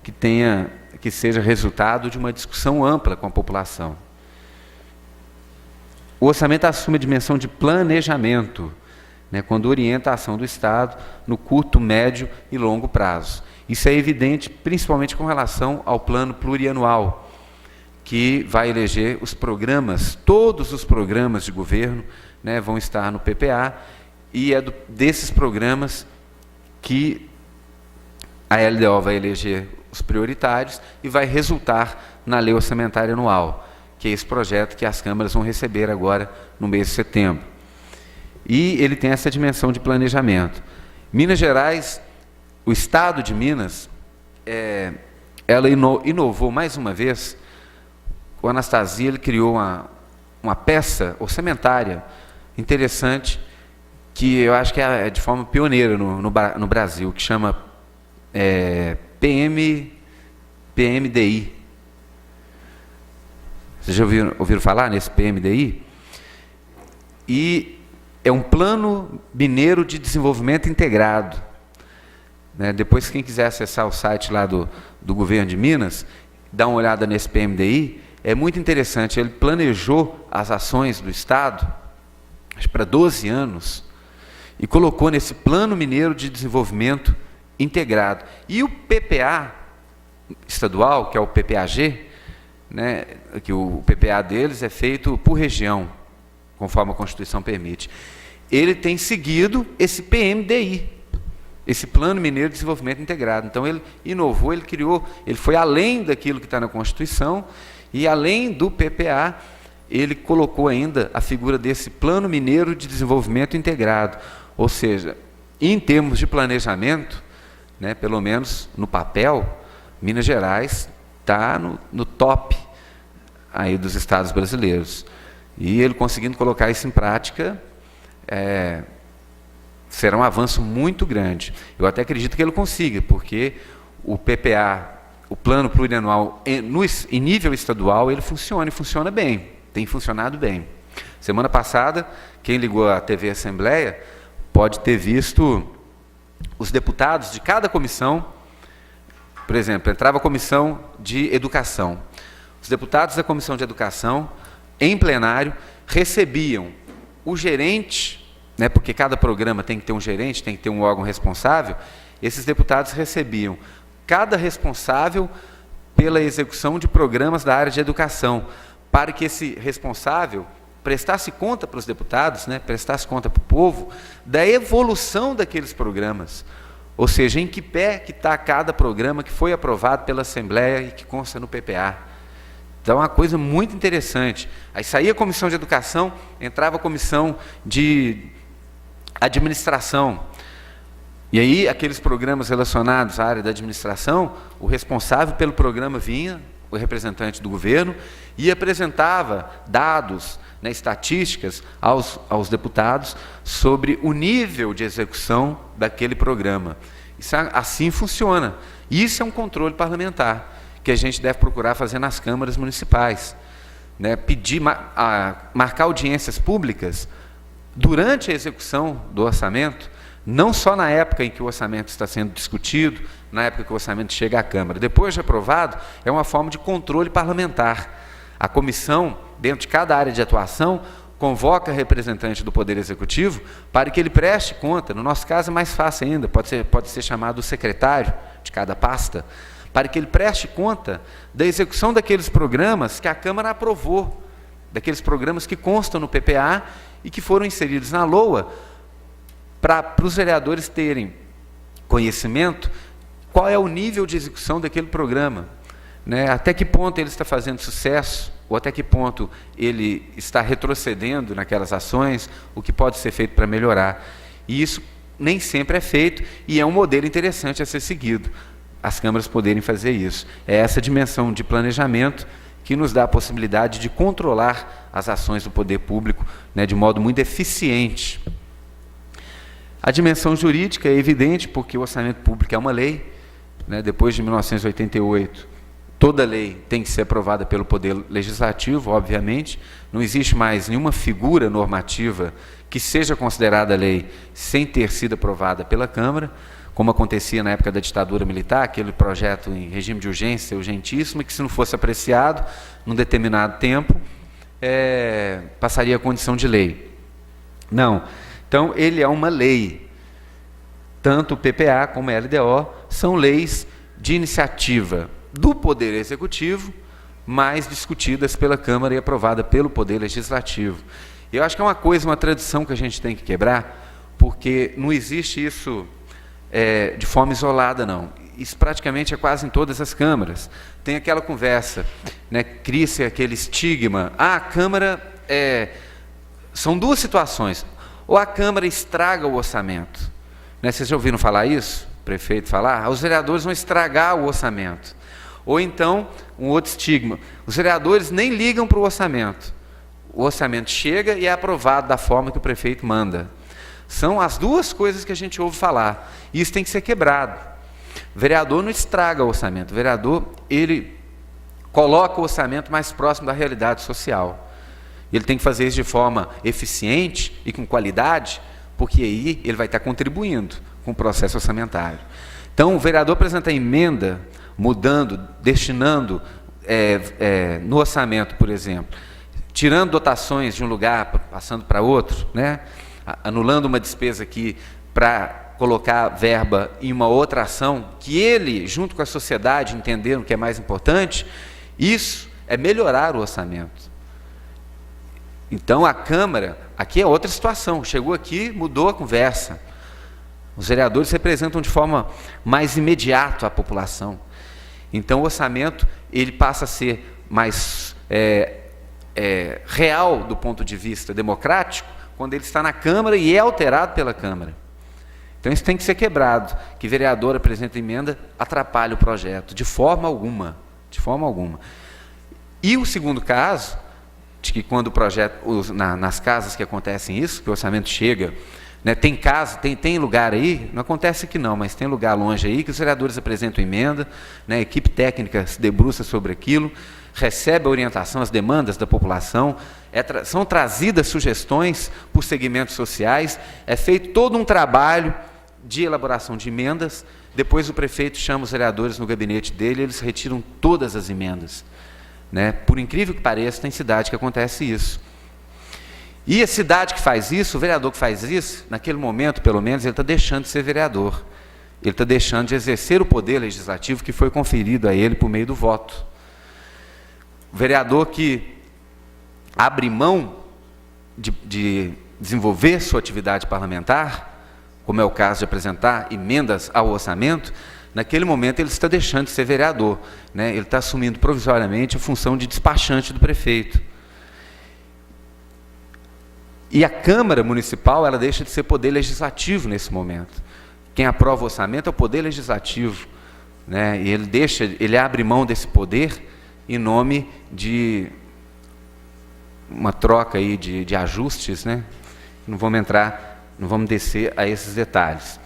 que seja resultado de uma discussão ampla com a população. O orçamento assume a dimensão de planejamento, né, quando orienta a ação do Estado no curto, médio e longo prazo. Isso é evidente principalmente com relação ao plano plurianual, que vai eleger os programas, todos os programas de governo, né, vão estar no PPA, e é desses programas que a LDO vai eleger os prioritários e vai resultar na lei orçamentária anual, que é esse projeto que as câmaras vão receber agora no mês de setembro. E ele tem essa dimensão de planejamento. Minas Gerais, o Estado de Minas, ela inovou mais uma vez. O Anastasia, ele criou uma peça orçamentária interessante, que eu acho que é de forma pioneira no Brasil, que chama PMDI. Vocês já ouviram falar nesse PMDI? E é um Plano Mineiro de Desenvolvimento Integrado. Né? Depois, quem quiser acessar o site lá do governo de Minas, dá uma olhada nesse PMDI, é muito interessante. Ele planejou as ações do Estado, acho para 12 anos, e colocou nesse Plano Mineiro de Desenvolvimento Integrado. E o PPA estadual, que é o PPAG, né, que o PPA deles é feito por região, conforme a Constituição permite. Ele tem seguido esse PMDI, esse Plano Mineiro de Desenvolvimento Integrado. Então, ele inovou, ele criou, ele foi além daquilo que está na Constituição, e além do PPA, ele colocou ainda a figura desse Plano Mineiro de Desenvolvimento Integrado. Ou seja, em termos de planejamento, né, pelo menos no papel, Minas Gerais está no top aí dos estados brasileiros. E ele conseguindo colocar isso em prática, será um avanço muito grande. Eu até acredito que ele consiga, porque o PPA, o Plano Plurianual, em nível estadual, ele funciona, e funciona bem, tem funcionado bem. Semana passada, quem ligou à TV Assembleia pode ter visto os deputados de cada comissão. Por exemplo, entrava a Comissão de Educação. Os deputados da Comissão de Educação, em plenário, recebiam o gerente, né, porque cada programa tem que ter um gerente, tem que ter um órgão responsável. Esses deputados recebiam cada responsável pela execução de programas da área de educação, para que esse responsável prestasse conta para os deputados, né, prestasse conta para o povo, da evolução daqueles programas. Ou seja, em que pé que está cada programa que foi aprovado pela Assembleia e que consta no PPA. Então, é uma coisa muito interessante. Aí saía a Comissão de Educação, entrava a Comissão de Administração. E aí, aqueles programas relacionados à área da administração, o responsável pelo programa vinha, o representante do governo, e apresentava dados, né, estatísticas aos deputados sobre o nível de execução daquele programa. Isso, assim funciona. Isso é um controle parlamentar que a gente deve procurar fazer nas câmaras municipais, né? Marcar audiências públicas durante a execução do orçamento, não só na época em que o orçamento está sendo discutido, na época que o orçamento chega à Câmara. Depois de aprovado, é uma forma de controle parlamentar. A comissão, dentro de cada área de atuação, convoca representante do Poder Executivo para que ele preste conta. No nosso caso é mais fácil ainda, pode ser chamado o secretário de cada pasta, para que ele preste conta da execução daqueles programas que a Câmara aprovou, daqueles programas que constam no PPA e que foram inseridos na LOA, para os vereadores terem conhecimento qual é o nível de execução daquele programa, né? Até que ponto ele está fazendo sucesso, ou até que ponto ele está retrocedendo naquelas ações, o que pode ser feito para melhorar. E isso nem sempre é feito, e é um modelo interessante a ser seguido, as câmaras poderem fazer isso. É essa dimensão de planejamento que nos dá a possibilidade de controlar as ações do poder público, né, de modo muito eficiente. A dimensão jurídica é evidente, porque o orçamento público é uma lei, né, depois de 1988, toda lei tem que ser aprovada pelo Poder Legislativo, obviamente. Não existe mais nenhuma figura normativa que seja considerada lei sem ter sido aprovada pela Câmara, como acontecia na época da ditadura militar, aquele projeto em regime de urgência urgentíssimo, que se não fosse apreciado num determinado tempo, passaria a condição de lei. Não. Então, ele é uma lei. Tanto o PPA como a LDO são leis de iniciativa do Poder Executivo, mas discutidas pela Câmara e aprovada pelo Poder Legislativo. Eu acho que é uma coisa, uma tradição que a gente tem que quebrar, porque não existe isso de forma isolada, não. Isso praticamente é quase em todas as câmaras. Tem aquela conversa, né, cria-se aquele estigma. A Câmara são duas situações. Ou a Câmara estraga o orçamento. Né, vocês já ouviram falar isso? O prefeito falar? Os vereadores vão estragar o orçamento. Ou então, um outro estigma. Os vereadores nem ligam para o orçamento. O orçamento chega e é aprovado da forma que o prefeito manda. São as duas coisas que a gente ouve falar. E isso tem que ser quebrado. O vereador não estraga o orçamento. O vereador, ele coloca o orçamento mais próximo da realidade social. Ele tem que fazer isso de forma eficiente e com qualidade, porque aí ele vai estar contribuindo com o processo orçamentário. Então, o vereador apresenta emenda, mudando, destinando no orçamento, por exemplo, tirando dotações de um lugar, passando para outro, né? Anulando uma despesa aqui para colocar verba em uma outra ação, que ele, junto com a sociedade, entenderam que é mais importante, isso é melhorar o orçamento. Então, a Câmara, aqui é outra situação, chegou aqui, mudou a conversa. Os vereadores representam de forma mais imediata a população. Então, o orçamento ele passa a ser mais real do ponto de vista democrático, quando ele está na Câmara e é alterado pela Câmara. Então, isso tem que ser quebrado, que vereador apresenta emenda atrapalha o projeto, de forma alguma, de forma alguma. E o segundo caso, de que quando o projeto, nas casas que acontecem isso, que o orçamento chega, né, tem casa, tem lugar aí, não acontece aqui não, mas tem lugar longe aí, que os vereadores apresentam emenda, né, a equipe técnica se debruça sobre aquilo, recebe a orientação, as demandas da população, são trazidas sugestões por segmentos sociais, é feito todo um trabalho de elaboração de emendas, depois o prefeito chama os vereadores no gabinete dele, eles retiram todas as emendas. Né? Por incrível que pareça, tem cidade que acontece isso. E a cidade que faz isso, o vereador que faz isso, naquele momento, pelo menos, ele está deixando de ser vereador. Ele está deixando de exercer o poder legislativo que foi conferido a ele por meio do voto. O vereador que abre mão de desenvolver sua atividade parlamentar, como é o caso de apresentar emendas ao orçamento, naquele momento ele está deixando de ser vereador, né? Ele está assumindo provisoriamente a função de despachante do prefeito. E a Câmara Municipal, ela deixa de ser poder legislativo nesse momento. Quem aprova o orçamento é o poder legislativo, né? E ele abre mão desse poder em nome de uma troca aí de ajustes, né? Não vamos descer a esses detalhes.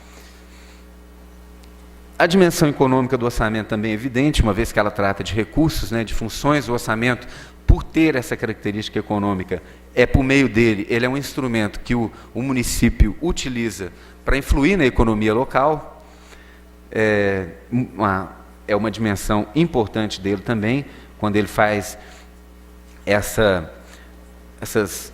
A dimensão econômica do orçamento também é evidente, uma vez que ela trata de recursos, né, de funções. O orçamento, por ter essa característica econômica, por meio dele, ele é um instrumento que o município utiliza para influir na economia local. É uma dimensão importante dele também, quando ele faz essas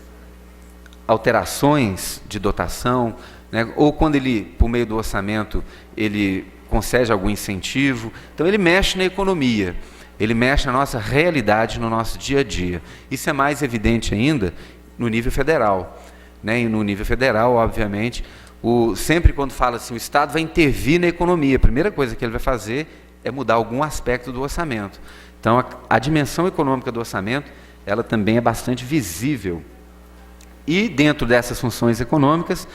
alterações de dotação, né, ou quando ele, por meio do orçamento, ele concede algum incentivo. Então, ele mexe na economia, ele mexe na nossa realidade, no nosso dia a dia. Isso é mais evidente ainda no nível federal. Né? E no nível federal, obviamente, sempre quando fala assim, o Estado vai intervir na economia, a primeira coisa que ele vai fazer é mudar algum aspecto do orçamento. Então, a dimensão econômica do orçamento, ela também é bastante visível. E, dentro dessas funções econômicas,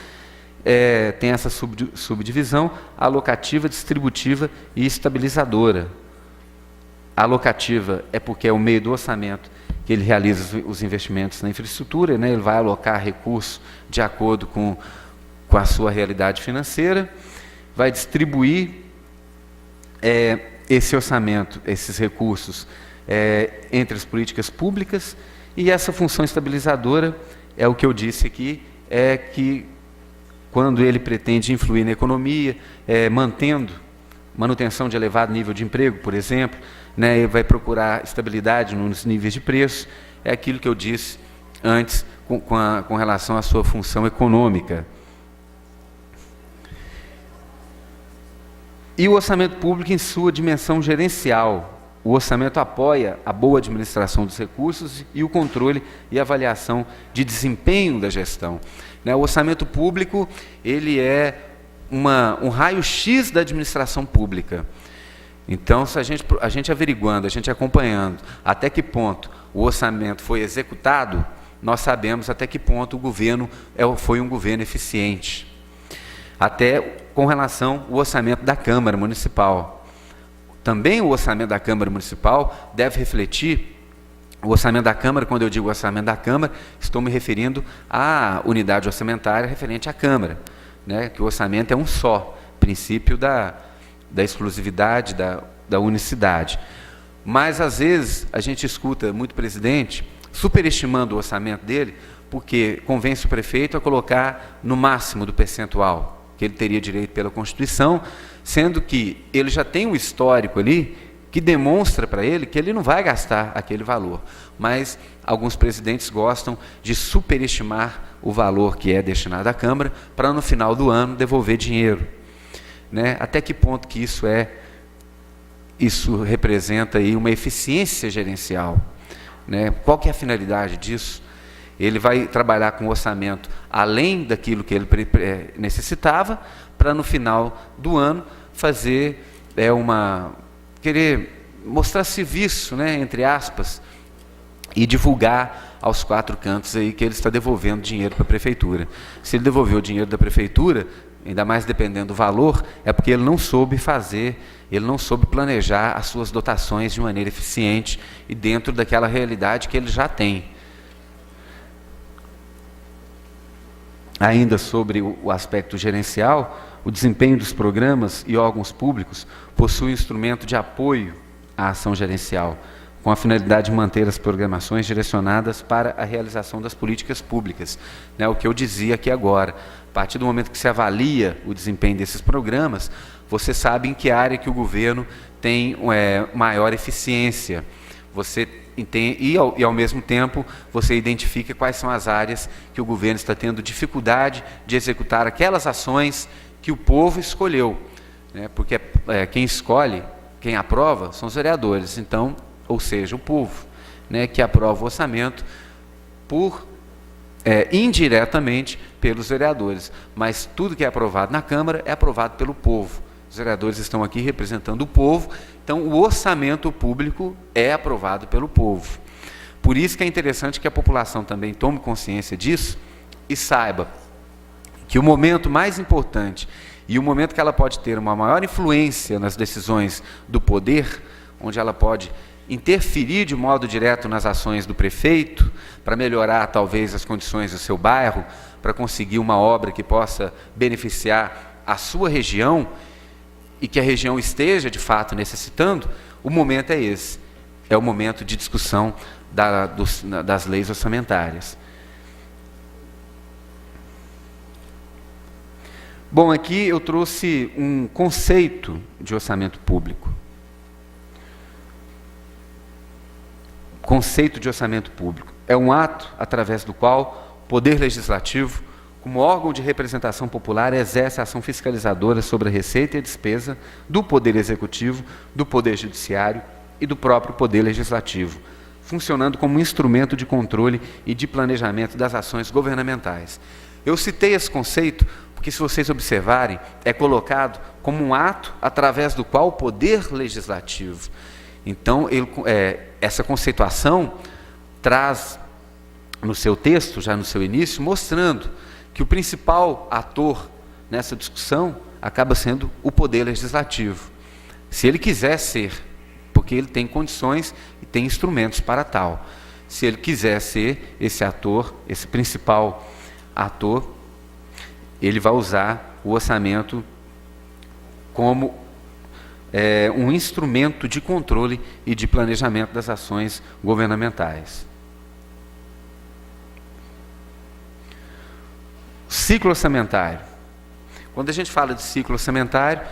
tem essa subdivisão alocativa, distributiva e estabilizadora. A alocativa é porque é o meio do orçamento que ele realiza os investimentos na infraestrutura, né? Ele vai alocar recursos de acordo com a sua realidade financeira, vai distribuir esse orçamento, esses recursos entre as políticas públicas, e essa função estabilizadora é o que eu disse aqui, é que quando ele pretende influir na economia, manutenção de elevado nível de emprego, por exemplo, né, vai procurar estabilidade nos níveis de preço, é aquilo que eu disse antes com relação à sua função econômica. E o orçamento público em sua dimensão gerencial. O orçamento apoia a boa administração dos recursos e o controle e avaliação de desempenho da gestão. O orçamento público, ele é um raio-x da administração pública. Então, se a gente averiguando, a gente acompanhando até que ponto o orçamento foi executado, nós sabemos até que ponto o governo foi um governo eficiente. Até com relação ao orçamento da Câmara Municipal. Também o orçamento da Câmara Municipal deve refletir, o orçamento da Câmara, quando eu digo orçamento da Câmara, estou me referindo à unidade orçamentária referente à Câmara, né, que o orçamento é um só, princípio da exclusividade, da unicidade. Mas, às vezes, a gente escuta muito presidente superestimando o orçamento dele, porque convence o prefeito a colocar no máximo do percentual que ele teria direito pela Constituição, sendo que ele já tem um histórico ali que demonstra para ele que ele não vai gastar aquele valor. Mas alguns presidentes gostam de superestimar o valor que é destinado à Câmara para, no final do ano, devolver dinheiro. Né? Até que ponto que isso representa aí uma eficiência gerencial? Né? Qual que é a finalidade disso? Ele vai trabalhar com o orçamento além daquilo que ele necessitava, para no final do ano fazer querer mostrar serviço, né, entre aspas, e divulgar aos quatro cantos aí que ele está devolvendo dinheiro para a prefeitura. Se ele devolveu o dinheiro da prefeitura, ainda mais dependendo do valor, é porque ele não soube ele não soube planejar as suas dotações de maneira eficiente e dentro daquela realidade que ele já tem. Ainda sobre o aspecto gerencial, o desempenho dos programas e órgãos públicos possui um instrumento de apoio à ação gerencial, com a finalidade de manter as programações direcionadas para a realização das políticas públicas. Né, o que eu dizia aqui agora, a partir do momento que se avalia o desempenho desses programas, você sabe em que área que o governo tem maior eficiência. Você entende, e ao mesmo tempo, você identifica quais são as áreas que o governo está tendo dificuldade de executar aquelas ações que o povo escolheu. Né? Porque quem escolhe, quem aprova, são os vereadores. Então, ou seja, o povo, né, que aprova o orçamento indiretamente pelos vereadores. Mas tudo que é aprovado na Câmara é aprovado pelo povo. Os vereadores estão aqui representando o povo, então o orçamento público é aprovado pelo povo. Por isso que é interessante que a população também tome consciência disso e saiba que o momento mais importante e o momento que ela pode ter uma maior influência nas decisões do poder, onde ela pode interferir de modo direto nas ações do prefeito, para melhorar talvez as condições do seu bairro, para conseguir uma obra que possa beneficiar a sua região, e que a região esteja, de fato, necessitando, o momento é esse. É o momento de discussão das leis orçamentárias. Bom, aqui eu trouxe um conceito de orçamento público. Conceito de orçamento público. É um ato através do qual o Poder Legislativo, como órgão de representação popular, exerce a ação fiscalizadora sobre a receita e a despesa do Poder Executivo, do Poder Judiciário e do próprio Poder Legislativo, funcionando como instrumento de controle e de planejamento das ações governamentais. Eu citei esse conceito porque, se vocês observarem, é colocado como um ato através do qual o Poder Legislativo. Então, essa conceituação traz no seu texto, já no seu início, mostrando que o principal ator nessa discussão acaba sendo o Poder Legislativo. Se ele quiser ser, porque ele tem condições e tem instrumentos para tal. Se ele quiser ser esse ator, esse principal ator, ele vai usar o orçamento como um instrumento de controle e de planejamento das ações governamentais. Ciclo orçamentário. Quando a gente fala de ciclo orçamentário,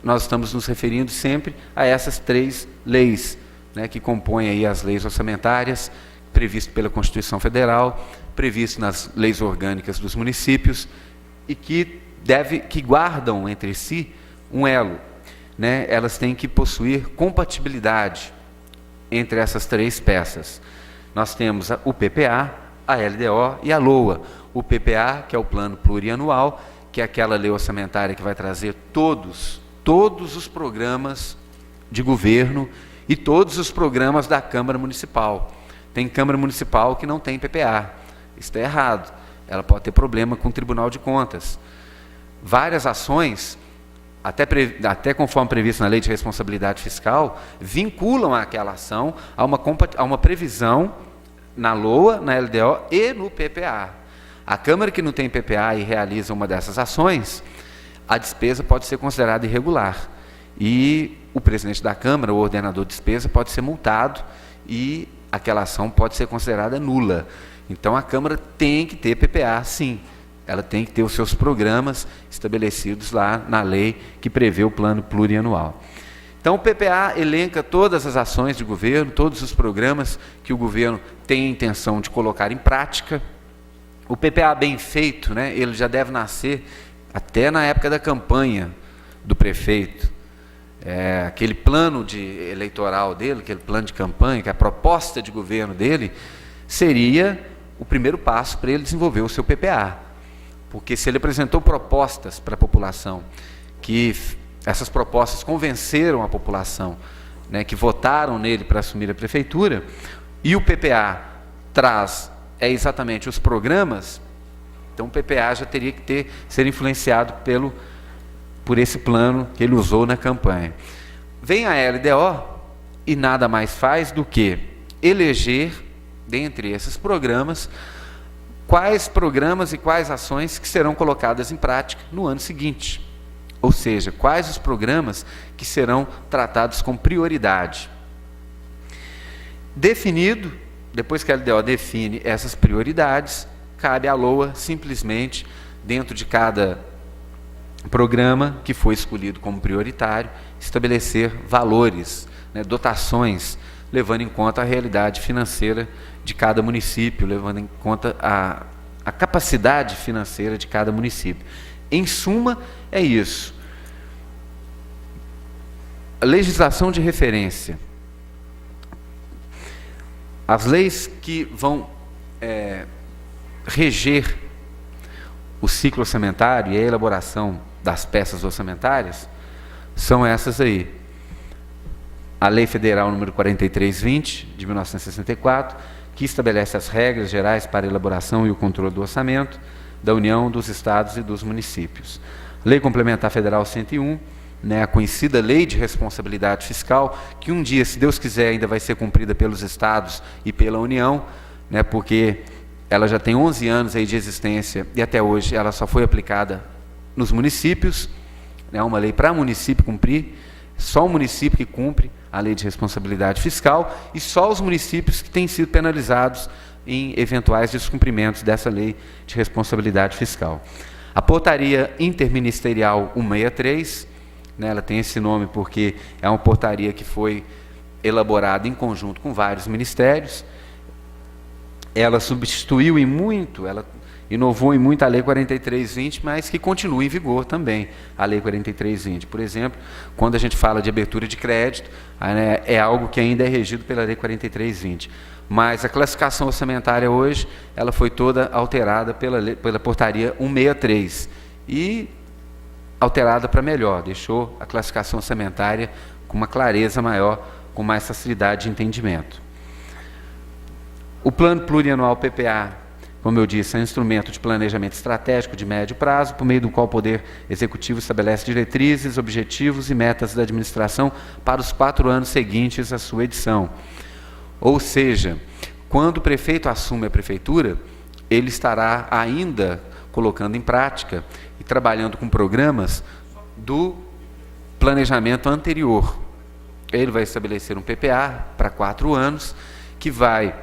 nós estamos nos referindo sempre a essas 3 leis, né, que compõem aí as leis orçamentárias, previsto pela Constituição Federal, previsto nas leis orgânicas dos municípios, e que guardam entre si um elo, né? Elas têm que possuir compatibilidade entre essas 3 peças. Nós temos o PPA, a LDO e a LOA. O PPA, que é o Plano Plurianual, que é aquela lei orçamentária que vai trazer todos os programas de governo e todos os programas da Câmara Municipal. Tem Câmara Municipal que não tem PPA. Isso está errado. Ela pode ter problema com o Tribunal de Contas. Várias ações, até conforme previsto na Lei de Responsabilidade Fiscal, vinculam aquela ação a uma previsão na LOA, na LDO e no PPA. A Câmara que não tem PPA e realiza uma dessas ações, a despesa pode ser considerada irregular. E o presidente da Câmara, o ordenador de despesa, pode ser multado e aquela ação pode ser considerada nula. Então, a Câmara tem que ter PPA, sim. Ela tem que ter os seus programas estabelecidos lá na lei que prevê o plano plurianual. Então, o PPA elenca todas as ações de governo, todos os programas que o governo tem a intenção de colocar em prática. O PPA bem feito, né, ele já deve nascer até na época da campanha do prefeito. Aquele plano eleitoral dele, aquele plano de campanha, que é a proposta de governo dele, seria o primeiro passo para ele desenvolver o seu PPA. Porque se ele apresentou propostas para a população, que essas propostas convenceram a população, né, que votaram nele para assumir a prefeitura, e o PPA traz exatamente os programas, então o PPA já teria que ser influenciado por esse plano que ele usou na campanha. Vem a LDO e nada mais faz do que eleger, dentre esses programas, quais programas e quais ações que serão colocadas em prática no ano seguinte. Ou seja, quais os programas que serão tratados com prioridade. Definido, depois que a LDO define essas prioridades, cabe à LOA simplesmente, dentro de cada programa que foi escolhido como prioritário, estabelecer valores, né, dotações, levando em conta a realidade financeira de cada município, levando em conta a capacidade financeira de cada município. Em suma, é isso. A legislação de referência. As leis que vão reger o ciclo orçamentário e a elaboração das peças orçamentárias são essas aí. A Lei Federal número 4320, de 1964, que estabelece as regras gerais para a elaboração e o controle do orçamento da União, dos Estados e dos municípios. Lei Complementar Federal 101, né, a conhecida Lei de Responsabilidade Fiscal, que um dia, se Deus quiser, ainda vai ser cumprida pelos Estados e pela União, né, porque ela já tem 11 anos aí de existência e até hoje ela só foi aplicada nos municípios, né, uma lei para município cumprir, só o município que cumpre a Lei de Responsabilidade Fiscal e só os municípios que têm sido penalizados em eventuais descumprimentos dessa Lei de Responsabilidade Fiscal. A Portaria Interministerial 163, né, ela tem esse nome porque é uma portaria que foi elaborada em conjunto com vários ministérios. Ela substituiu em muito, ela inovou em muito a Lei 4320, mas que continua em vigor também, a Lei 4320. Por exemplo, quando a gente fala de abertura de crédito, né, é algo que ainda é regido pela Lei 4320. Mas a classificação orçamentária hoje, ela foi toda alterada pela Portaria 163 e alterada para melhor, deixou a classificação orçamentária com uma clareza maior, com mais facilidade de entendimento. O Plano Plurianual PPA, como eu disse, é um instrumento de planejamento estratégico de médio prazo, por meio do qual o Poder Executivo estabelece diretrizes, objetivos e metas da administração para os 4 anos seguintes à sua edição. Ou seja, quando o prefeito assume a prefeitura, ele estará ainda colocando em prática e trabalhando com programas do planejamento anterior. Ele vai estabelecer um PPA para 4 anos, que vai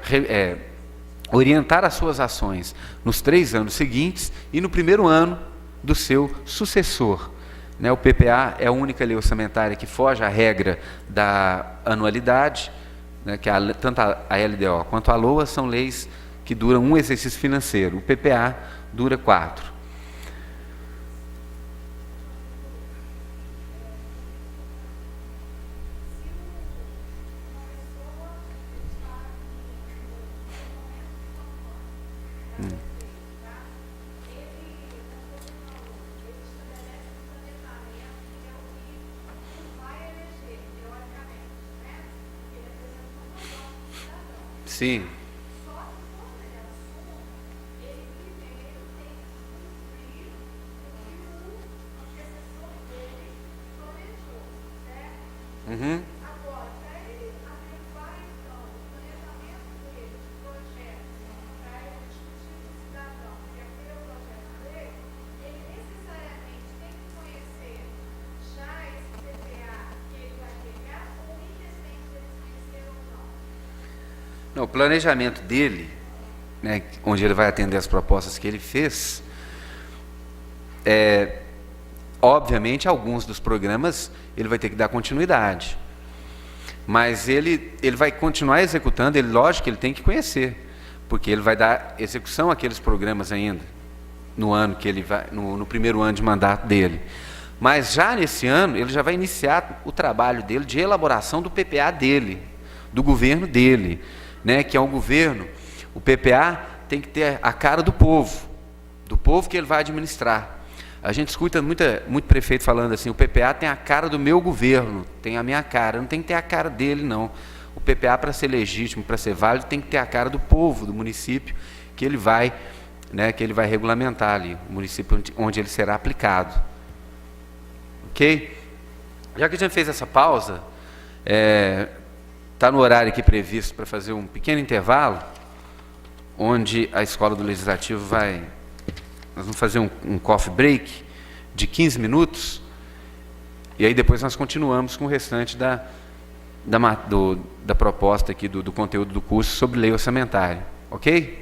orientar as suas ações nos 3 anos seguintes e no primeiro ano do seu sucessor. O PPA é a única lei orçamentária que foge à regra da anualidade, que tanto a LDO quanto a LOA são leis que duram um exercício financeiro. O PPA dura 4. Sim. Uhum. Agora, para ele adequar, então, o planejamento dele, o projeto, para ele discutir com o cidadão, que aquele é o projeto dele, ele necessariamente tem que conhecer já esse PPA que ele vai pegar, ou independente dele conhecer ou não? Não, o planejamento dele, onde ele vai atender as propostas que ele fez, obviamente, alguns dos programas ele vai ter que dar continuidade, mas ele vai continuar executando. Lógico que ele tem que conhecer, porque ele vai dar execução àqueles programas ainda no ano que ele vai, no primeiro ano de mandato dele. Mas já nesse ano ele já vai iniciar o trabalho dele de elaboração do PPA dele, do governo dele, que é um governo. O PPA tem que ter a cara do povo que ele vai administrar. A gente escuta muito prefeito falando assim: o PPA tem a cara do meu governo, tem a minha cara. Não tem que ter a cara dele, não. O PPA, para ser legítimo, para ser válido, tem que ter a cara do povo, do município que ele vai, regulamentar ali, o município onde ele será aplicado. Ok? Já que a gente fez essa pausa, está no horário aqui previsto para fazer um pequeno intervalo, onde a Escola do Legislativo nós vamos fazer um coffee break de 15 minutos, e aí depois nós continuamos com o restante da proposta aqui, do conteúdo do curso sobre lei orçamentária. Ok?